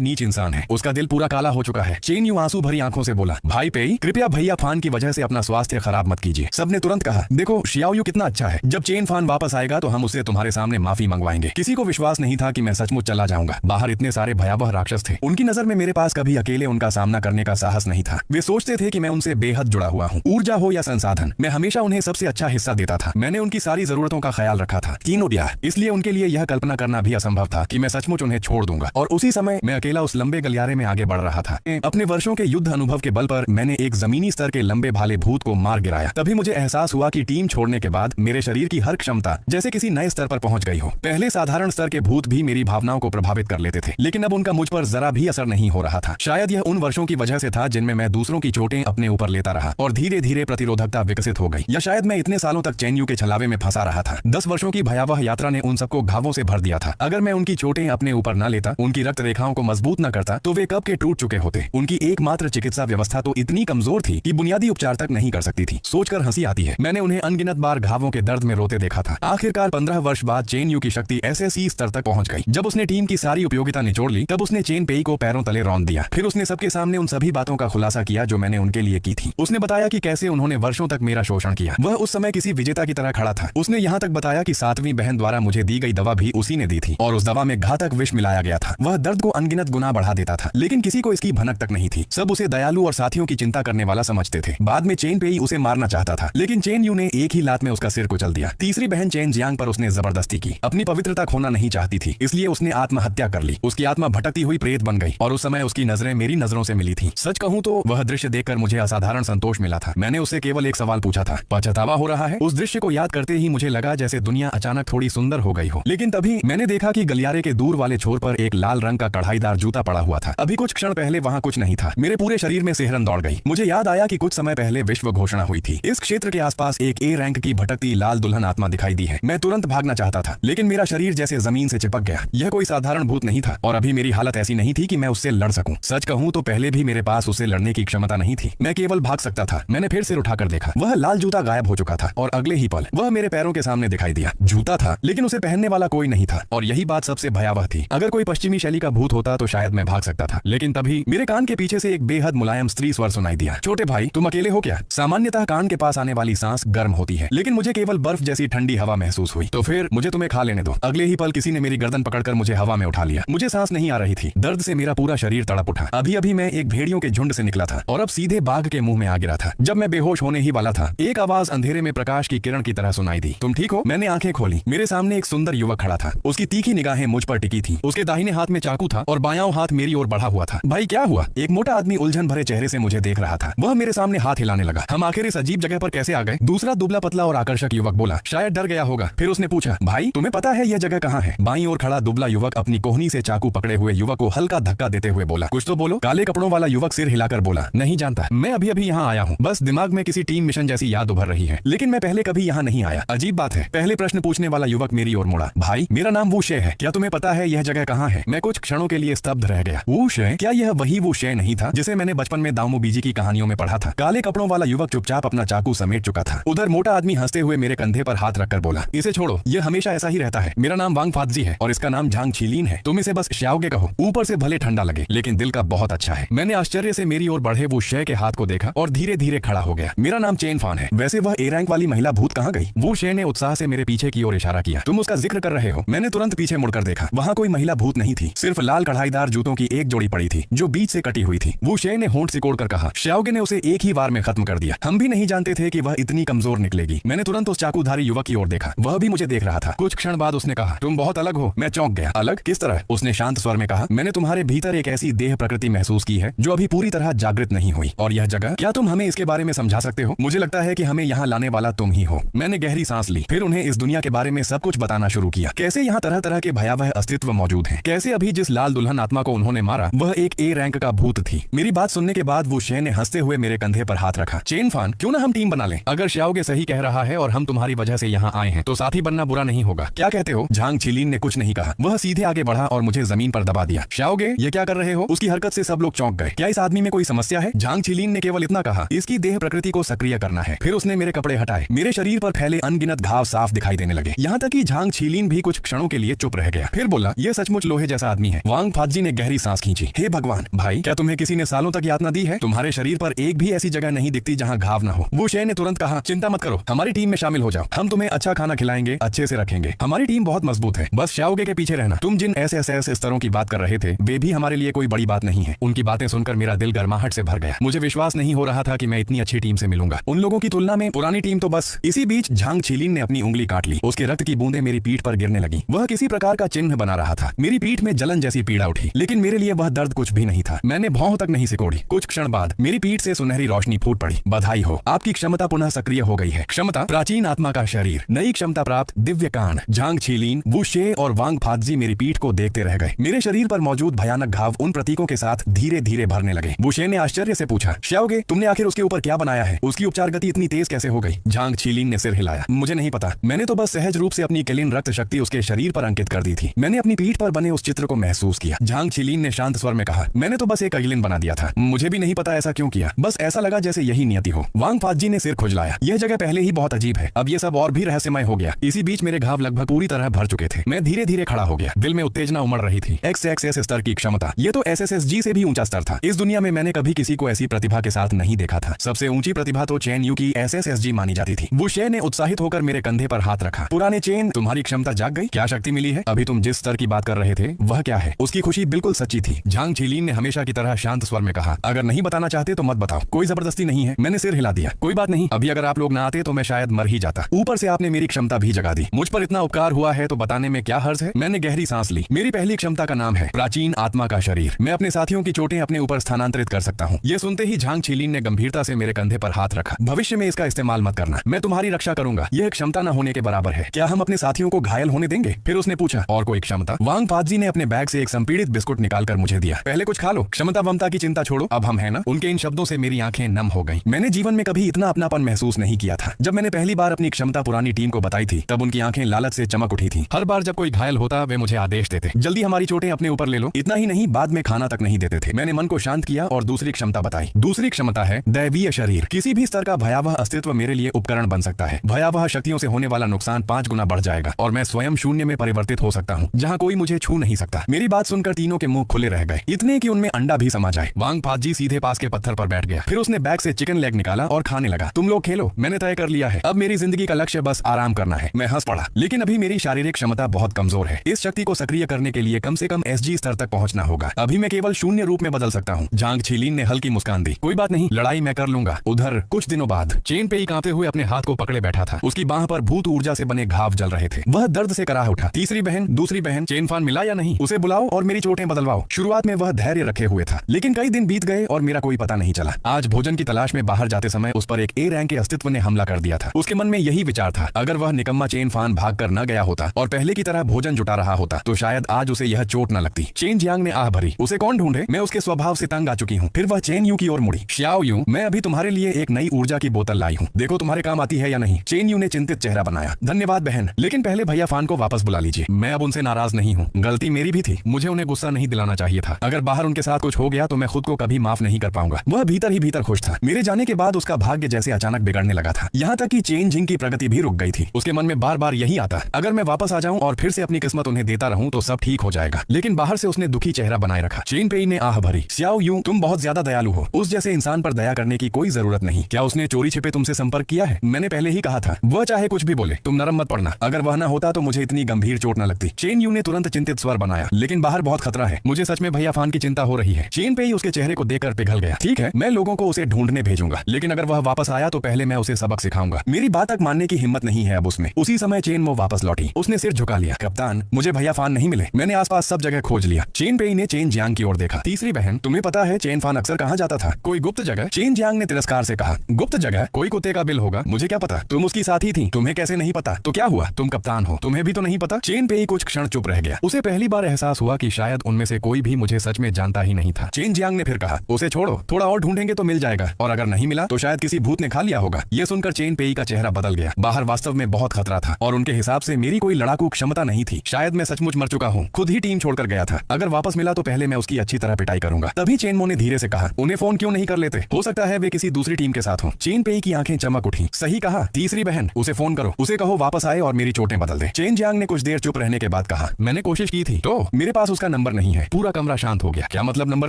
नीच इंसान है, उसका दिल पूरा काला हो चुका है। चेन यूं आंसू भरी आंखों से बोला, भाई पेई, कृपया भैया फान की वजह से अपना स्वास्थ्य खराब मत कीजिए। सबने तुरंत कहा, देखो शियाओयू कितना अच्छा है, जब चेन फान वापस आएगा तो हम उससे तुम्हारे सामने माफी मंगवाएंगे। किसी को विश्वास नहीं था कि मैं सचमुच चला जाऊंगा। बाहर इतने सारे भयावह राक्षस थे, उनकी नजर में मेरे पास कभी अकेले उनका सामना करने का साहस नहीं था। वे सोचते थे कि मैं उनसे बेहद जुड़ा हुआ हूँ, ऊर्जा हो या संसाधन, मैं हमेशा उन्हें सबसे अच्छा हिस्सा देता था। मैंने उनकी सारी जरूरतों का ख्याल रखा था, तीनों ब्याह, इसलिए उनके लिए यह कल्पना करना भी असंभव था कि मैं सचमुच उन्हें छोड़ दूंगा। और उसी समय मैं अकेला उस लंबे गलियारे में आगे बढ़ रहा था। अपने वर्षों के युद्ध अनुभव के बल पर मैंने एक जमीनी स्तर के लंबे भाले भूत को मार गिराया। तभी मुझे एहसास हुआ कि टीम छोड़ने के बाद मेरे शरीर की हर क्षमता जैसे किसी नए स्तर पर पहुंच गई हो। पहले साधारण स्तर के भूत भी मेरी भावनाओं को प्रभावित कर लेते थे, लेकिन अब उनका मुझ पर जरा भी असर नहीं हो रहा था। शायद यह उन वर्षों की वजह से था जिनमें मैं दूसरों की चोटें अपने ऊपर लेता रहा और धीरे धीरे प्रतिरोधकता विकसित हो गई, या शायद मैं इतने सालों तक चेन यू के छलावे में फंसा रहा था। 10 वर्षों की भयावह यात्रा ने उन सबको घावों से भर दिया था। अगर मैं उनकी चोटें अपने ऊपर न लेता, उनकी रक्त रेखाओं को मजबूत न करता, तो वे कब के टूट चुके होते। उनकी एकमात्र चिकित्सा व्यवस्था तो इतनी कमजोर थी कि बुनियादी उपचार तक नहीं कर सकती थी। सोचकर हंसी आती है। मैंने उन्हें अनगिनत बार घावों के दर्द में रोते देखा था। आखिरकार 15 वर्ष बाद चेन यू की शक्ति ऐसे स्तर तक पहुंच गई। जब उसने टीम की सारी उपयोगिता निचोड़ ली, तब उसने चेन पेई को पैरों तले रौंद दिया। फिर उसने सबके सामने उन सभी बातों का खुलासा किया जो मैंने उनके लिए की थी। उसने बताया कि कैसे उन्होंने वर्षों तक मेरा शोषण किया। वह उस समय किसी विजेता की तरह खड़ा था। उसने यहाँ तक बताया कि 7वीं बहन द्वारा मुझे दी गई दवा भी उसी ने दी थी और उस दवा में घातक विष मिलाया गया था। वह दर्द को अनगिनत गुना बढ़ा देता था, लेकिन किसी को इसकी भनक तक नहीं थी। सब उसे दयालु और साथियों की चिंता करने वाला समझते थे। बाद में चेन पेई उसे मारना चाहता था, लेकिन चेन यू ने एक ही लात में उसका सिर कुचल दिया। तीसरी बहन चेन जियांग पर उसने जबरदस्ती की। अपनी पवित्रता खोना नहीं चाहती थी, इसलिए उसने आत्महत्या कर ली। उसकी आत्मा भटकती हुई प्रेत बन गई और उस समय उसकी नजरें मेरी नजरों से मिली थी। सच कहूं तो वह दृश्य देखकर मुझे असाधारण संतोष मिला था। मैंने उससे केवल एक सवाल पूछा था, पछतावा हो रहा है? उस दृश्य को याद करते ही मुझे लगा जैसे दुनिया अचानक थोड़ी सुंदर हो गई हो। लेकिन तभी मैंने देखा कि गलियारे के दूर वाले छोर पर एक लाल रंग का कढ़ाईदार जूता पड़ा हुआ था। अभी कुछ क्षण पहले वहाँ कुछ नहीं था। मेरे पूरे शरीर में सिहरन दौड़ गई। मुझे याद आया कि कुछ समय पहले विश्व घोषणा हुई थी। इस क्षेत्र के आसपास एक ए रैंक की भटकती लाल दुल्हन आत्मा दिखाई दी है। मैं तुरंत भागना चाहता था, लेकिन मेरा शरीर जैसे जमीन से चिपक गया। यह कोई साधारण भूत नहीं था और अभी मेरी हालत ऐसी नहीं थी कि मैं उससे लड़ सकूं। सच कहूं तो पहले भी मेरे पास उससे लड़ने की क्षमता नहीं थी। मैं केवल भाग सकता था। मैंने फिर सिर उठाकर देखा, वह लाल जूता गायब हो चुका था और अगले ही पल वह मेरे पैरों के सामने दिखाई दिया। जूता था, लेकिन उसे पहनने वाला कोई नहीं था और यही बात सबसे भयावह थी। अगर कोई पश्चिमी शैली का भूत होता तो शायद मैं भाग सकता था, लेकिन तभी मेरे कान के पीछे से एक बेहद मुलायम स्त्री स्वर सुनाई दिया, छोटे भाई तुम अकेले हो क्या? सामान्यतः कान के पास आने वाली सांस गर्म होती है, लेकिन मुझे केवल बर्फ जैसी ठंडी हवा महसूस हुई। तो फिर मुझे तुम्हें खा लेने दो। अगले ही पल किसी ने मेरी गर्दन पकड़कर मुझे हवा में उठा लिया। मुझे सांस नहीं आ रही थी। दर्द से मेरा पूरा शरीर तड़प उठा। अभी अभी मैं एक भेड़ियों के झुंड से निकला था और अब सीधे बाघ के मुंह में आ गिरा था। जब मैं बेहोश होने ही वाला था, एक आवाज अंधेरे में प्रकाश की किरण की तरह सुनाई दी, तुम ठीक हो? मैंने आंखें खोली। मेरे सामने एक सुंदर युवक खड़ा था। उसकी तीखी निगाहें मुझ पर टिकी थी। उसके दाहिने हाथ में चाकू था और बायां हाथ मेरी ओर बढ़ा हुआ था। भाई क्या हुआ? एक मोटा आदमी उलझन भरे चेहरे से मुझे देख रहा था। वह मेरे सामने हाथ हिलाने लगा। हम आखिर इस अजीब जगह पर कैसे आ गए? दूसरा दुबला पतला और आकर्षक युवक बोला, शायद डर गया होगा। फिर उसने पूछा, भाई तुम्हें पता है यह जगह कहाँ है? बाईं ओर खड़ा दुबला युवक अपनी कोहनी से चाकू पकड़े हुए युवक को हल्का धक्का देते हुए बोला, कुछ तो बोलो। काले कपड़ों वाला युवक सिर हिलाकर बोला, नहीं जानता, मैं अभी अभी यहाँ आया हूँ। बस दिमाग में किसी टीम मिशन जैसी याद उभर रही है, लेकिन मैं पहले कभी यहाँ नहीं आया। अजीब बात है। पहले प्रश्न पूछने वाला युवक मेरी ओर मुड़ा, भाई मेरा नाम वू शे है, क्या तुम्हें पता है यह जगह कहाँ है? मैं कुछ क्षणों के लिए स्तब्ध रह गया। वू शे? क्या यह वही वू शे नहीं था जिसे मैंने बचपन में दामू बीजी की कहानियों में पढ़ा था? काले कपड़ों वाला युवक चुपचाप अपना चाकू समेट चुका था। उधर मोटा आदमी हंसते हुए मेरे कंधे पर हाथ रखकर बोला, इसे छोड़ो, यह हमेशा ऐसा ही रहता है। मेरा नाम वांग फातजी है और इसका नाम झांग छीलीन है। तुम इसे बस श्याओगे कहो। ऊपर से भले ठंडा लगे, लेकिन दिल का बहुत अच्छा है। मैंने आश्चर्य से मेरी ओर बढ़े वो शे के हाथ को देखा और धीरे धीरे खड़ा हो गया। मेरा नाम चेन फान है। वैसे वह ए रैंक वाली महिला भूत कहाँ गई? वो शे ने उत्साह से मेरे पीछे की ओर इशारा किया, तुम उसका जिक्र कर रहे हो? मैंने तुरंत पीछे मुड़कर देखा। वहाँ कोई महिला भूत नहीं थी, सिर्फ लाल कढ़ाईदार जूतों की एक जोड़ी पड़ी थी जो बीच से कटी हुई थी। वो शे ने होंठ सिकोड़कर कहा, श्याओगे ने उसे एक ही बार में खत्म कर दिया। हम भी नहीं जानते थे कि वह इतनी कमजोर निकलेगी। मैंने तुरंत उस चाकूधारी युवक की ओर देखा। वह भी मुझे देख रहा था। कुछ क्षण बाद उसने कहा, तुम बहुत अलग हो। मैं चौंक गया। अलग? किस तरह? उसने शांत स्वर में कहा, मैंने तुम्हारे भीतर एक ऐसी देह प्रकृति महसूस की है जो अभी पूरी तरह जागृत नहीं हुई। और यह जगह, क्या तुम हमें इसके बारे में समझा सकते हो? मुझे लगता है कि हमें यहाँ लाने वाला तुम ही हो। मैंने गहरी सांस ली, फिर उन्हें इस दुनिया के बारे में सब कुछ बताना शुरू किया। कैसे यहाँ तरह तरह के भयावह अस्तित्व मौजूद हैं। कैसे अभी जिस लाल दुल्हन आत्मा को उन्होंने मारा वह एक ए रैंक का भूत थी। मेरी बात सुनने के बाद वो शे ने हंसते हुए मेरे कंधे पर हाथ रखा। चेन फान, क्यों ना हम टीम बना लें? अगर श्याओगे सही कह रहा है और हम तुम्हारी वजह से यहाँ आए हैं तो साथी बनना बुरा नहीं होगा। क्या कहते हो? झांग छीलीन ने कुछ नहीं कहा। वह सीधे आगे बढ़ा और मुझे जमीन पर दबा दिया। श्याओगे, ये क्या कर रहे हो? उसकी हरकत से सब लोग चौंक गए। क्या इस आदमी में कोई समस्या है? झांग छीलीन ने केवल इतना कहा, इसकी देह प्रकृति को सक्रिय करना है। फिर उसने मेरे कपड़े हटाए। मेरे शरीर पर फैले अनगिनत घाव साफ दिखाई देने लगे, यहाँ तक कि जबकि झांग छीलिन भी कुछ क्षणों के लिए चुप रह गया, फिर बोला, यह सचमुच लोहे जैसा आदमी है। वांग फातजी ने गहरी सांस खींची। हे भगवान, भाई क्या तुम्हें किसी ने सालों तक यातना दी है? तुम्हारे शरीर पर एक भी ऐसी जगह नहीं दिखती जहाँ घाव न हो। वो शे ने तुरंत कहा, चिंता मत करो, हमारी टीम में शामिल हो जाओ, हम तुम्हें अच्छा खाना खिलाएंगे, अच्छे से रखेंगे, हमारी टीम बहुत मजबूत है, बस शाओगे के पीछे रहना। तुम जिन SSS स्तरों की बात कर रहे थे वे भी हमारे लिए कोई बड़ी बात नहीं है। उनकी बातें सुनकर मेरा दिल गर्माहट से भर गया। मुझे विश्वास नहीं हो रहा था कि मैं इतनी अच्छी टीम से मिलूंगा। उन लोगों की तुलना में पुरानी टीम तो बस। इसी बीच झांग छीलिन ने अपनी उंगली काट ली। उसके रक्त की बूंदें मेरी पीठ पर गिरने लगी। वह किसी प्रकार का चिन्ह बना रहा था। मेरी पीठ में जलन जैसी पीड़ा उठी, लेकिन मेरे लिए वह दर्द कुछ भी नहीं था। मैंने भौं तक नहीं सिकोड़ी। कुछ क्षण बाद मेरी पीठ से सुनहरी रोशनी फूट पड़ी। बधाई हो, आपकी क्षमता पुनः सक्रिय हो गई है। क्षमता, प्राचीन आत्मा का शरीर, नई क्षमता प्राप्त, दिव्य कान। झांग छीलिन, वू शे और वांग फातजी मेरी पीठ को देखते रह गए। मेरे शरीर पर मौजूद भयानक घाव उन प्रतीकों के साथ धीरे धीरे भरने लगे। वू शे ने आश्चर्य से पूछा, शाओगे, तुमने आखिर उसके ऊपर क्या बनाया है? उसकी उपचार गति इतनी तेज कैसे हो गई? झांग छीलिन ने सिर हिलाया। मुझे नहीं पता, मैंने तो बस सहज रूप से अपनी केलिन रक्त शक्ति उसके शरीर पर अंकित कर दी थी। मैंने अपनी पीठ पर बने उस चित्र को महसूस किया। झांग छीलिन ने शांत स्वर में कहा, मैंने तो बस एक अगिलिन बना दिया था। मुझे भी नहीं पता ऐसा क्यों किया, बस ऐसा लगा जैसे यही नियति हो। वांग फातजी ने सिर खुजलाया। यह जगह पहले ही बहुत अजीब है, अब ये सब और भी रहस्यमय हो गया। इसी बीच मेरे घाव लगभग पूरी तरह भर चुके थे। मैं धीरे धीरे खड़ा हो गया। दिल में उत्तेजना उमड़ रही थी। XXS स्तर की क्षमता, ये तो SSSG से भी ऊंचा स्तर था। इस दुनिया में मैंने कभी किसी को ऐसी प्रतिभा के साथ नहीं देखा था। सबसे ऊंची प्रतिभा तो चेन यू की SSSG मानी जाती थी। वो शे ने उत्साहित होकर मेरे कंधे पर हाथ रखा। पुराने चेन, तुम्हारी क्षमता जाग गई। क्या शक्ति मिली है? अभी तुम जिस स्तर की बात कर रहे थे वह क्या है? उसकी खुशी बिल्कुल सच्ची थी। झांग छीलिन ने हमेशा की तरह शांत स्वर में कहा, अगर नहीं बताना चाहते तो मत बताओ, कोई जबरदस्ती नहीं है। मैंने सिर हिला दिया। कोई बात नहीं, अभी अगर आप लोग ना आते तो मैं शायद मर ही जाता। ऊपर से आपने मेरी क्षमता भी जगा दी। मुझ पर इतना उपकार हुआ है तो बताने में क्या हर्ज है? मैंने गहरी सांस ली। मेरी पहली क्षमता का नाम है प्राचीन आत्मा का शरीर। मैं अपने साथियों की चोटें अपने ऊपर स्थानांतरित कर सकता हूँ। ये सुनते ही झांग छीलिन ने गंभीरता से मेरे कंधे पर हाथ रखा। भविष्य में इसका इस्तेमाल मत करना, मैं तुम्हारी रक्षा करूंगा। यह क्षमता न होने के बराबर है। क्या हम अपने साथियों को घायल होने देंगे? फिर उसने पूछा, और कोई क्षमता? वांग फातजी ने अपने बैग से एक संपीड़ित बिस्कुट निकालकर मुझे दिया। पहले कुछ खा लो, क्षमता वमता की चिंता छोड़ो, अब हम है ना। उनके इन शब्दों से मेरी आंखें नम हो गईं। मैंने जीवन में कभी इतना अपनापन महसूस नहीं किया था। जब मैंने पहली बार अपनी क्षमता पुरानी टीम को बताई थी तब उनकी आंखें लालच से चमक उठी थी। हर बार जब कोई घायल होता वे मुझे आदेश देते, जल्दी हमारी चोटें अपने ऊपर ले लो। इतना ही नहीं, बाद में खाना तक नहीं देते थे। मैंने मन को शांत किया और दूसरी क्षमता बताई। दूसरी क्षमता है दैवीय शरीर। किसी भी स्तर का भयावह अस्तित्व मेरे लिए उपकरण बन सकता है। भयावह शक्तियों से होने वाला नुकसान 5 गुना बढ़ जाएगा और मैं स्वयं शून्य में परिवर्तित हो सकता हूँ, जहाँ कोई मुझे छू नहीं सकता। मेरी बात सुनकर तीनों के मुंह खुले रह गए, इतने कि उनमें अंडा भी समा जाए। वांग फातजी सीधे पास के पत्थर पर बैठ गया। फिर उसने बैग से चिकन लेग निकाला और खाने लगा। तुम लोग खेलो, मैंने तय कर लिया है। अब मेरी जिंदगी का लक्ष्य बस आराम करना है। मैं हंस पड़ा, लेकिन अभी मेरी शारीरिक क्षमता बहुत कमजोर है। इस शक्ति को सक्रिय करने के लिए कम से कम SG स्तर तक पहुंचना होगा। अभी मैं केवल शून्य रूप में बदल सकता हूँ। झांग छीलिन ने हल्की मुस्कान दी। कोई बात नहीं, लड़ाई मैं कर लूंगा। उधर कुछ दिनों बाद चेन पे ही कांपते हुए अपने हाथ को पकड़े बैठा था। उसकी बाह पर भूत ऊर्जा से बने घाव जल रहे थे। वह दर्द से कराह उठा। तीसरी बहन, दूसरी बहन, चेन फान मिला या नहीं? उसे बुलाओ और मेरी चोटें बदलवाओ। शुरुआत में वह धैर्य रखे हुए था, लेकिन कई दिन बीत गए और मेरा कोई पता नहीं चला। आज भोजन की तलाश में बाहर जाते समय उस पर एक A रैंक के अस्तित्व ने हमला कर दिया था। उसके मन में यही विचार था, अगर वह निकम्मा चेन फान भाग कर न गया होता और पहले की तरह भोजन जुटा रहा होता तो शायद आज उसे यह चोट न लगती। चेन जियांग ने आह भरी, उसे कौन ढूंढे? मैं उसके स्वभाव से तंग आ चुकी हूँ। फिर वह चेन यू की ओर मुड़ी। श्याओ यू, मैं अभी तुम्हारे लिए एक नई ऊर्जा की बोतल लाई हूँ, देखो तुम्हारे काम आती है या नहीं। चेन यू ने चिंतित चेहरा बनाया। धन्यवाद बहन, लेकिन पहले भैया फान को वापस बुला लीजिए। मैं अब उनसे नाराज नहीं हूँ, गलती मेरी भी थी। मुझे उन्हें गुस्सा नहीं दिलाना चाहिए था। अगर बाहर उनके साथ कुछ हो गया तो मैं खुद को कभी माफ नहीं कर पाऊंगा। वह भीतर ही भीतर खुश था। मेरे जाने के बाद उसका भाग्य जैसे अचानक बिगड़ने लगा था। यहाँ तक कि चेन जिंग की प्रगति भी रुक गई थी। उसके मन में बार बार यही आता, अगर मैं वापस आ जाऊं और फिर से अपनी किस्मत उन्हें देता रहूं तो सब ठीक हो जाएगा। लेकिन बाहर से उसने दुखी चेहरा बनाए रखा। चेन पेई ने आह भरी, श्याओ यू, तुम बहुत ज्यादा दयालु हो। उस जैसे इंसान पर दया करने की कोई जरूरत नहीं। क्या उसने चोरी छिपे तुमसे संपर्क किया है? मैंने पहले ही कहा था, वह चाहे कुछ भी बोले, तुम नरम मत पड़ना। अगर वह न होता तो मुझे इतनी गंभीर चोट न लगती। चेन यू ने तुरंत चिंतित स्वर बनाया, लेकिन बाहर बहुत खतरा है। मुझे सच में भैया फान की चिंता हो रही है। चेन पेई उसके चेहरे को देखकर पिघल गया। ठीक है, मैं लोगों को उसे ढूंढने भेजूंगा, लेकिन अगर वह वापस आया तो पहले मैं उसे सबक सिखाऊंगा। मेरी बात तक मानने की हिम्मत नहीं है अब उसमें। उसी समय चेन मो वापस लौटी। उसने सिर झुका लिया। कप्तान, मुझे भैया फान नहीं मिले। मैंने आसपास सब जगह खोज लिया। चेन पेई ने चेन जियांग की ओर देखा। तीसरी बहन, तुम्हें पता है चेन फान अक्सर कहाँ जाता था? कोई गुप्त जगह? चेन जियांग ने तिरस्कार से कहा। गुप्त जगह? कोई कुत्ते का बिल होगा, मुझे क्या पता। तुम उसकी साथी थी, तुम्हें कैसे नहीं पता? तो क्या हुआ, तुम कप्तान हो, तुम्हें भी तो नहीं पता। चेन पेई कुछ क्षण चुप रह गया। उसे पहली बार एहसास हुआ कि शायद उनमें से कोई भी मुझे सच में जानता ही नहीं था। चेन जियांग ने फिर कहा, उसे छोड़ो, थोड़ा और ढूंढेंगे तो मिल जाएगा, और अगर नहीं मिला तो शायद किसी भूत ने खा लिया होगा। यह सुनकर चेन पेई का चेहरा बदल गया। बाहर वास्तव में बहुत खतरा था और उनके हिसाब से मेरी कोई लड़ाकू क्षमता नहीं थी। शायद मैं सचमुच मर चुका हूँ, खुद ही टीम छोड़कर गया था। अगर वापस मिला तो पहले मैं उसकी अच्छी तरह पिटाई करूंगा। तभी चेनमो ने धीरे से कहा, उन्हें फोन क्यों नहीं कर लेते? हो सकता है वे किसी दूसरी टीम के साथ हो। चेन पेई की आंखें चमक उठी। सही कहा तीसरी बहन, उसे फोन करो, उसे कहो वापस आए और मेरी मेरी चोटें बदल दे। चेन जियांग ने कुछ देर चुप रहने के बाद कहा, मैंने कोशिश की थी तो मेरे पास उसका नंबर नहीं है। पूरा कमरा शांत हो गया। क्या मतलब नंबर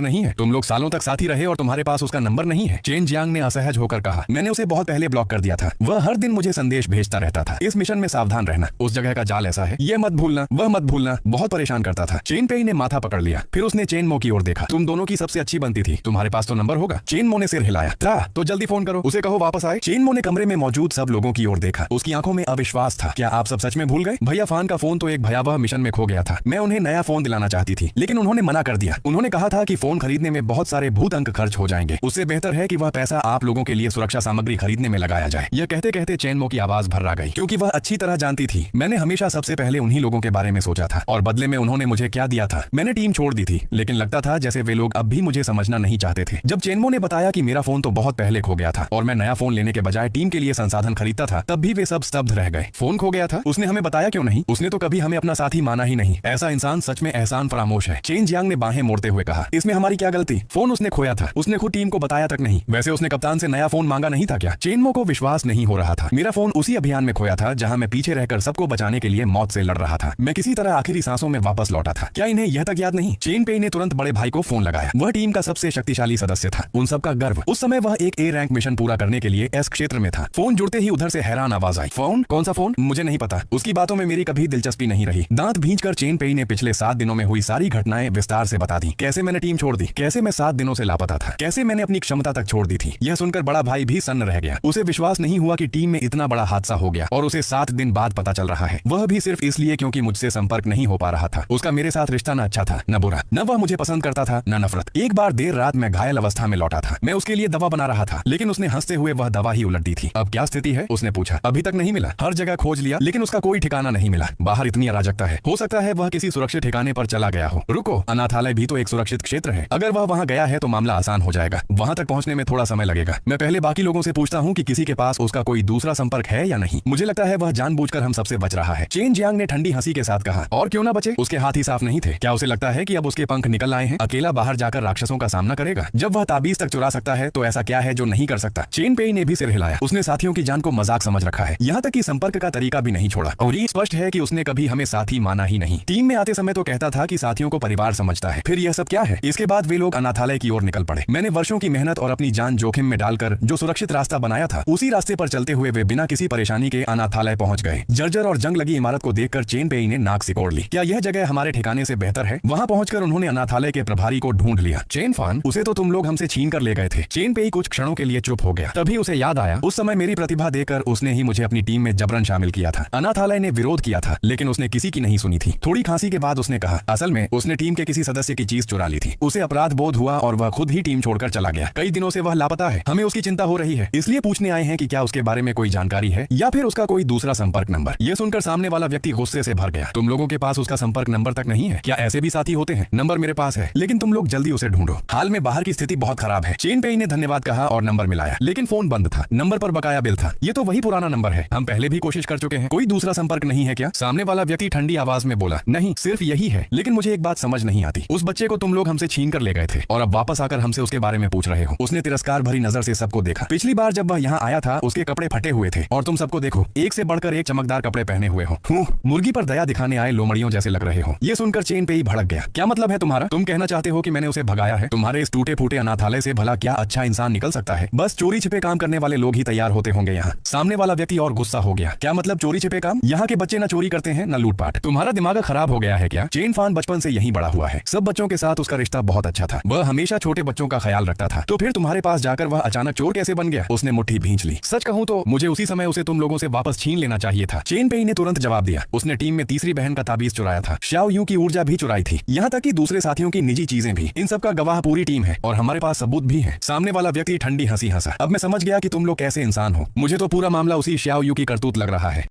नहीं है? तुम लोग सालों तक साथी रहे और तुम्हारे पास उसका नंबर नहीं है? चेन जियांग ने असहज होकर कहा, मैंने उसे बहुत पहले ब्लॉक कर दिया था। वह हर दिन मुझे संदेश भेजता रहता था। इस मिशन में सावधान रहना, उस जगह का जाल ऐसा है, ये मत भूलना, वह मत भूलना। बहुत परेशान करता था। चेन पेई ने माथा पकड़ लिया। फिर उसने चेन मो की ओर देखा। तुम दोनों की सबसे अच्छी बनती थी, तुम्हारे पास तो नंबर होगा। चेन मो ने सिर हिलाया। था तो जल्दी फोन करो, उसे कहो वापस आए। चेन मो ने कमरे में मौजूद सब लोगों की ओर देखा। उसकी आंखों में अविश्वास था। क्या आप सब सच में भूल गए? भैया फान का फोन तो एक भयावह मिशन में खो गया था। मैं उन्हें नया फोन दिलाना चाहती थी, लेकिन उन्होंने मना कर दिया। उन्होंने कहा था कि फोन खरीदने में बहुत सारे भूत अंक खर्च हो जाएंगे। उससे बेहतर है कि वह पैसा आप लोगों के लिए सुरक्षा सामग्री खरीदने में लगाया जाए। यह कहते कहते चेन मो की आवाज भर्रा गई, क्योंकि वह अच्छी तरह जानती थी मैंने हमेशा सबसे पहले उन्हीं लोगों के बारे में सोचा था और बदले में उन्होंने मुझे क्या दिया था। मैंने टीम छोड़ दी थी, लेकिन लगता था जैसे वे लोग अब भी मुझे समझना नहीं चाहते थे। जब चेनमो ने बताया कि मेरा फोन तो बहुत पहले खो गया था और मैं नया फोन लेने के बजाय टीम के लिए संसाधन खरीदता था, तब भी वे सब स्तब्ध रह गए। फोन खो गया था? उसने हमें बताया क्यों नहीं? उसने तो कभी हमें अपना साथी माना ही नहीं। ऐसा इंसान सच में एहसान फरामोश है। चेन जियांग ने बाहें मोड़ते हुए कहा, इसमें हमारी क्या गलती? फोन उसने खोया था, उसने खुद टीम को बताया तक नहीं। वैसे उसने कप्तान से नया फोन मांगा नहीं था क्या? चेनमो को विश्वास नहीं हो रहा था। मेरा फोन उसी अभियान में खोया था जहां मैं पीछे रहकर सबको बचाने के लिए मौत से लड़ रहा था। मैं किसी तरह आखिरी सांसों में वापस लौटा था। क्या इन्हें यह तक याद नहीं? चेन पेई ने तुरंत बड़े भाई को फोन लगाया। वह टीम का सबसे शक्तिशाली सदस्य था, उन सबका गर्व। उस समय वह एक ए रैंक मिशन पूरा करने के लिए एस क्षेत्र में था। फोन जुड़ते ही उधर से हैरान आवाज आई, फोन? कौन सा फोन? मुझे नहीं पता। उसकी बातों में मेरी कभी दिलचस्पी नहीं रही। दांत भींचकर चेन पेई ने पिछले 7 दिनों में हुई सारी घटनाएं विस्तार से बता दी। कैसे मैंने टीम छोड़ दी, कैसे मैं 7 दिनों से लापता था, कैसे मैंने अपनी क्षमता तक छोड़ दी थी। यह सुनकर बड़ा भाई भी सन्न रह गया। उसे विश्वास नहीं हुआ कि टीम में इतना बड़ा हादसा हो गया और उसे 7 दिन बाद पता चल रहा है। वह भी सिर्फ इसलिए क्योंकि मुझसे संपर्क नहीं हो पा रहा था। उसका मेरे साथ रिश्ता न अच्छा था न बुरा, न वह मुझे पसंद करता था न नफरत। एक बार देर रात मैं घायल अवस्था में लौटा था। मैं उसके लिए दवा बना रहा था, लेकिन उसने हंसते हुए वह दवा ही उलट दी थी। अब क्या स्थिति है? उसने पूछा। अभी तक नहीं मिला। हर जगह खोज लिया, लेकिन उसका कोई ठिकाना नहीं मिला। बाहर इतनी अराजकता है, हो सकता है वह किसी सुरक्षित ठिकाने पर चला गया हो। रुको, अनाथालय भी तो एक सुरक्षित क्षेत्र है। अगर वह वहां गया है तो मामला आसान हो जाएगा। वहां तक पहुंचने में थोड़ा समय लगेगा। मैं पहले बाकी लोगों से पूछता हूं कि किसी के पास उसका कोई दूसरा संपर्क है या नहीं। मुझे लगता है वह जानबूझकर हम सबसे बच रहा है। चेन जियांग ने ठंडी हंसी के साथ कहा, और क्यों ना बचे? उसके हाथ ही साफ नहीं थे। क्या उसे लगता है कि अब उसके पंख निकल आए हैं? अकेला बाहर जाकर राक्षसों का सामना करेगा? जब वह ताबीज तक चुरा सकता है तो ऐसा क्या है जो नहीं कर सकता? चेन पेई ने भी सिर हिलाया। उसने साथियों की जान को मजाक समझ रखा है, यहाँ तक कि संपर्क का तरीका भी नहीं छोड़ा। और ये स्पष्ट है कि उसने कभी हमें साथी माना ही नहीं। टीम में आते समय तो कहता था कि साथियों को परिवार समझता है। फिर यह सब क्या है? इसके बाद वे लोग अनाथालय की ओर निकल पड़े। मैंने वर्षों की मेहनत और अपनी जान जोखिम में डालकर जो सुरक्षित रास्ता बनाया था, उसी रास्ते पर चलते हुए वे बिना किसी परेशानी के अनाथालय पहुंच गए। जर्जर और जंग लगी इमारत को देखकर चेन पेई ने नाक सिकोड़ ली। क्या यह जगह हमारे ठिकाने से बेहतर है? वहां पहुंचकर उन्होंने अनाथालय के प्रभारी को ढूंढ लिया। चेन फान, उसे तो तुम लोग हमसे छीन कर ले गए थे। चेन पेई कुछ क्षणों के लिए चुप हो गया। तभी उसे याद आया, उस समय मेरी प्रतिभा देकर उसने ही मुझे अपनी टीम में जबरन शामिल किया था। अनाथालय ने विरोध किया था, लेकिन उसने किसी की नहीं सुनी थी। थोड़ी खांसी के बाद उसने कहा, असल में उसने टीम के किसी सदस्य की चीज चुरा ली थी। उसे अपराध बोध हुआ और वह खुद ही टीम छोड़कर चला गया। कई दिनों से वह लापता है। हमें उसकी चिंता हो रही है, इसलिए पूछने आए हैं कि क्या उसके बारे में कोई जानकारी है या फिर उसका कोई दूसरा संपर्क नंबर। यह सुनकर सामने वाला व्यक्ति गुस्से से भर गया। तुम लोगों के पास उसका संपर्क नंबर तक नहीं है? क्या ऐसे भी साथी होते हैं? नंबर मेरे पास है, लेकिन तुम लोग जल्दी उसे ढूंढो। हाल में बाहर की स्थिति बहुत खराब है। चेन पेई ने धन्यवाद कहा और नंबर मिलाया, लेकिन फोन बंद था। नंबर पर बकाया बिल था। ये तो वही पुराना नंबर है, हम पहले भी कोशिश कर चुके हैं। कोई दूसरा संपर्क नहीं है क्या? सामने वाला व्यक्ति ठंडी आवाज में बोला, नहीं, सिर्फ यही है। लेकिन मुझे एक बात समझ नहीं आती। उस बच्चे को तुम लोग हमसे छीन कर ले गए थे और अब वापस आकर हमसे उसके बारे में पूछ रहे हो। उसने तिरस्कार भरी नजर से सबको देखा। पिछली बार जब वह यहाँ आया था उसके कपड़े फटे हुए थे और तुम सबको देखो, एक से बढ़कर एक चमकदार कपड़े पहने हुए हो। मुर्गी पर दया दिखाने आए लोमड़ियों जैसे लग रहे हो। ये सुनकर चेन पेई भड़क गया। क्या मतलब है तुम्हारा? तुम कहना चाहते हो कि मैंने उसे भगाया है? तुम्हारे इस टूटे फूटे अनाथालय से भला क्या अच्छा इंसान निकल सकता है? बस चोरी छिपे काम करने वाले लोग ही तैयार होते होंगे यहाँ। सामने वाला व्यक्ति और गुस्सा हो गया। क्या मतलब चोरी छिपे काम? यहाँ के बच्चे न चोरी करते हैं न लूटपाट। तुम्हारा दिमाग खराब हो गया है क्या? चेन फान बचपन से यहीं बड़ा हुआ है। सब बच्चों के साथ उसका रिश्ता बहुत अच्छा था। वह हमेशा छोटे बच्चों का ख्याल रखता था। तो फिर तुम्हारे पास जाकर वह अचानक चोर कैसे बन गया? उसने मुट्ठी भींच ली। सच कहूं तो मुझे उसी समय उसे तुम लोगों से वापस छीन लेना चाहिए था। चेन पेई ने तुरंत जवाब दिया। उसने टीम में तीसरी बहन का ताबीज चुराया था, श्याओ यू की ऊर्जा भी चुराई थी, यहाँ तक कि दूसरे साथियों की निजी चीजें भी। इन सब का गवाह पूरी टीम है और हमारे पास सबूत भी है। सामने वाला व्यक्ति ठंडी हंसी हंसा। अब मैं समझ गया कि तुम लोग कैसे इंसान हो। मुझे तो पूरा मामला उसी श्याओ यू की करतूत लग रहा है।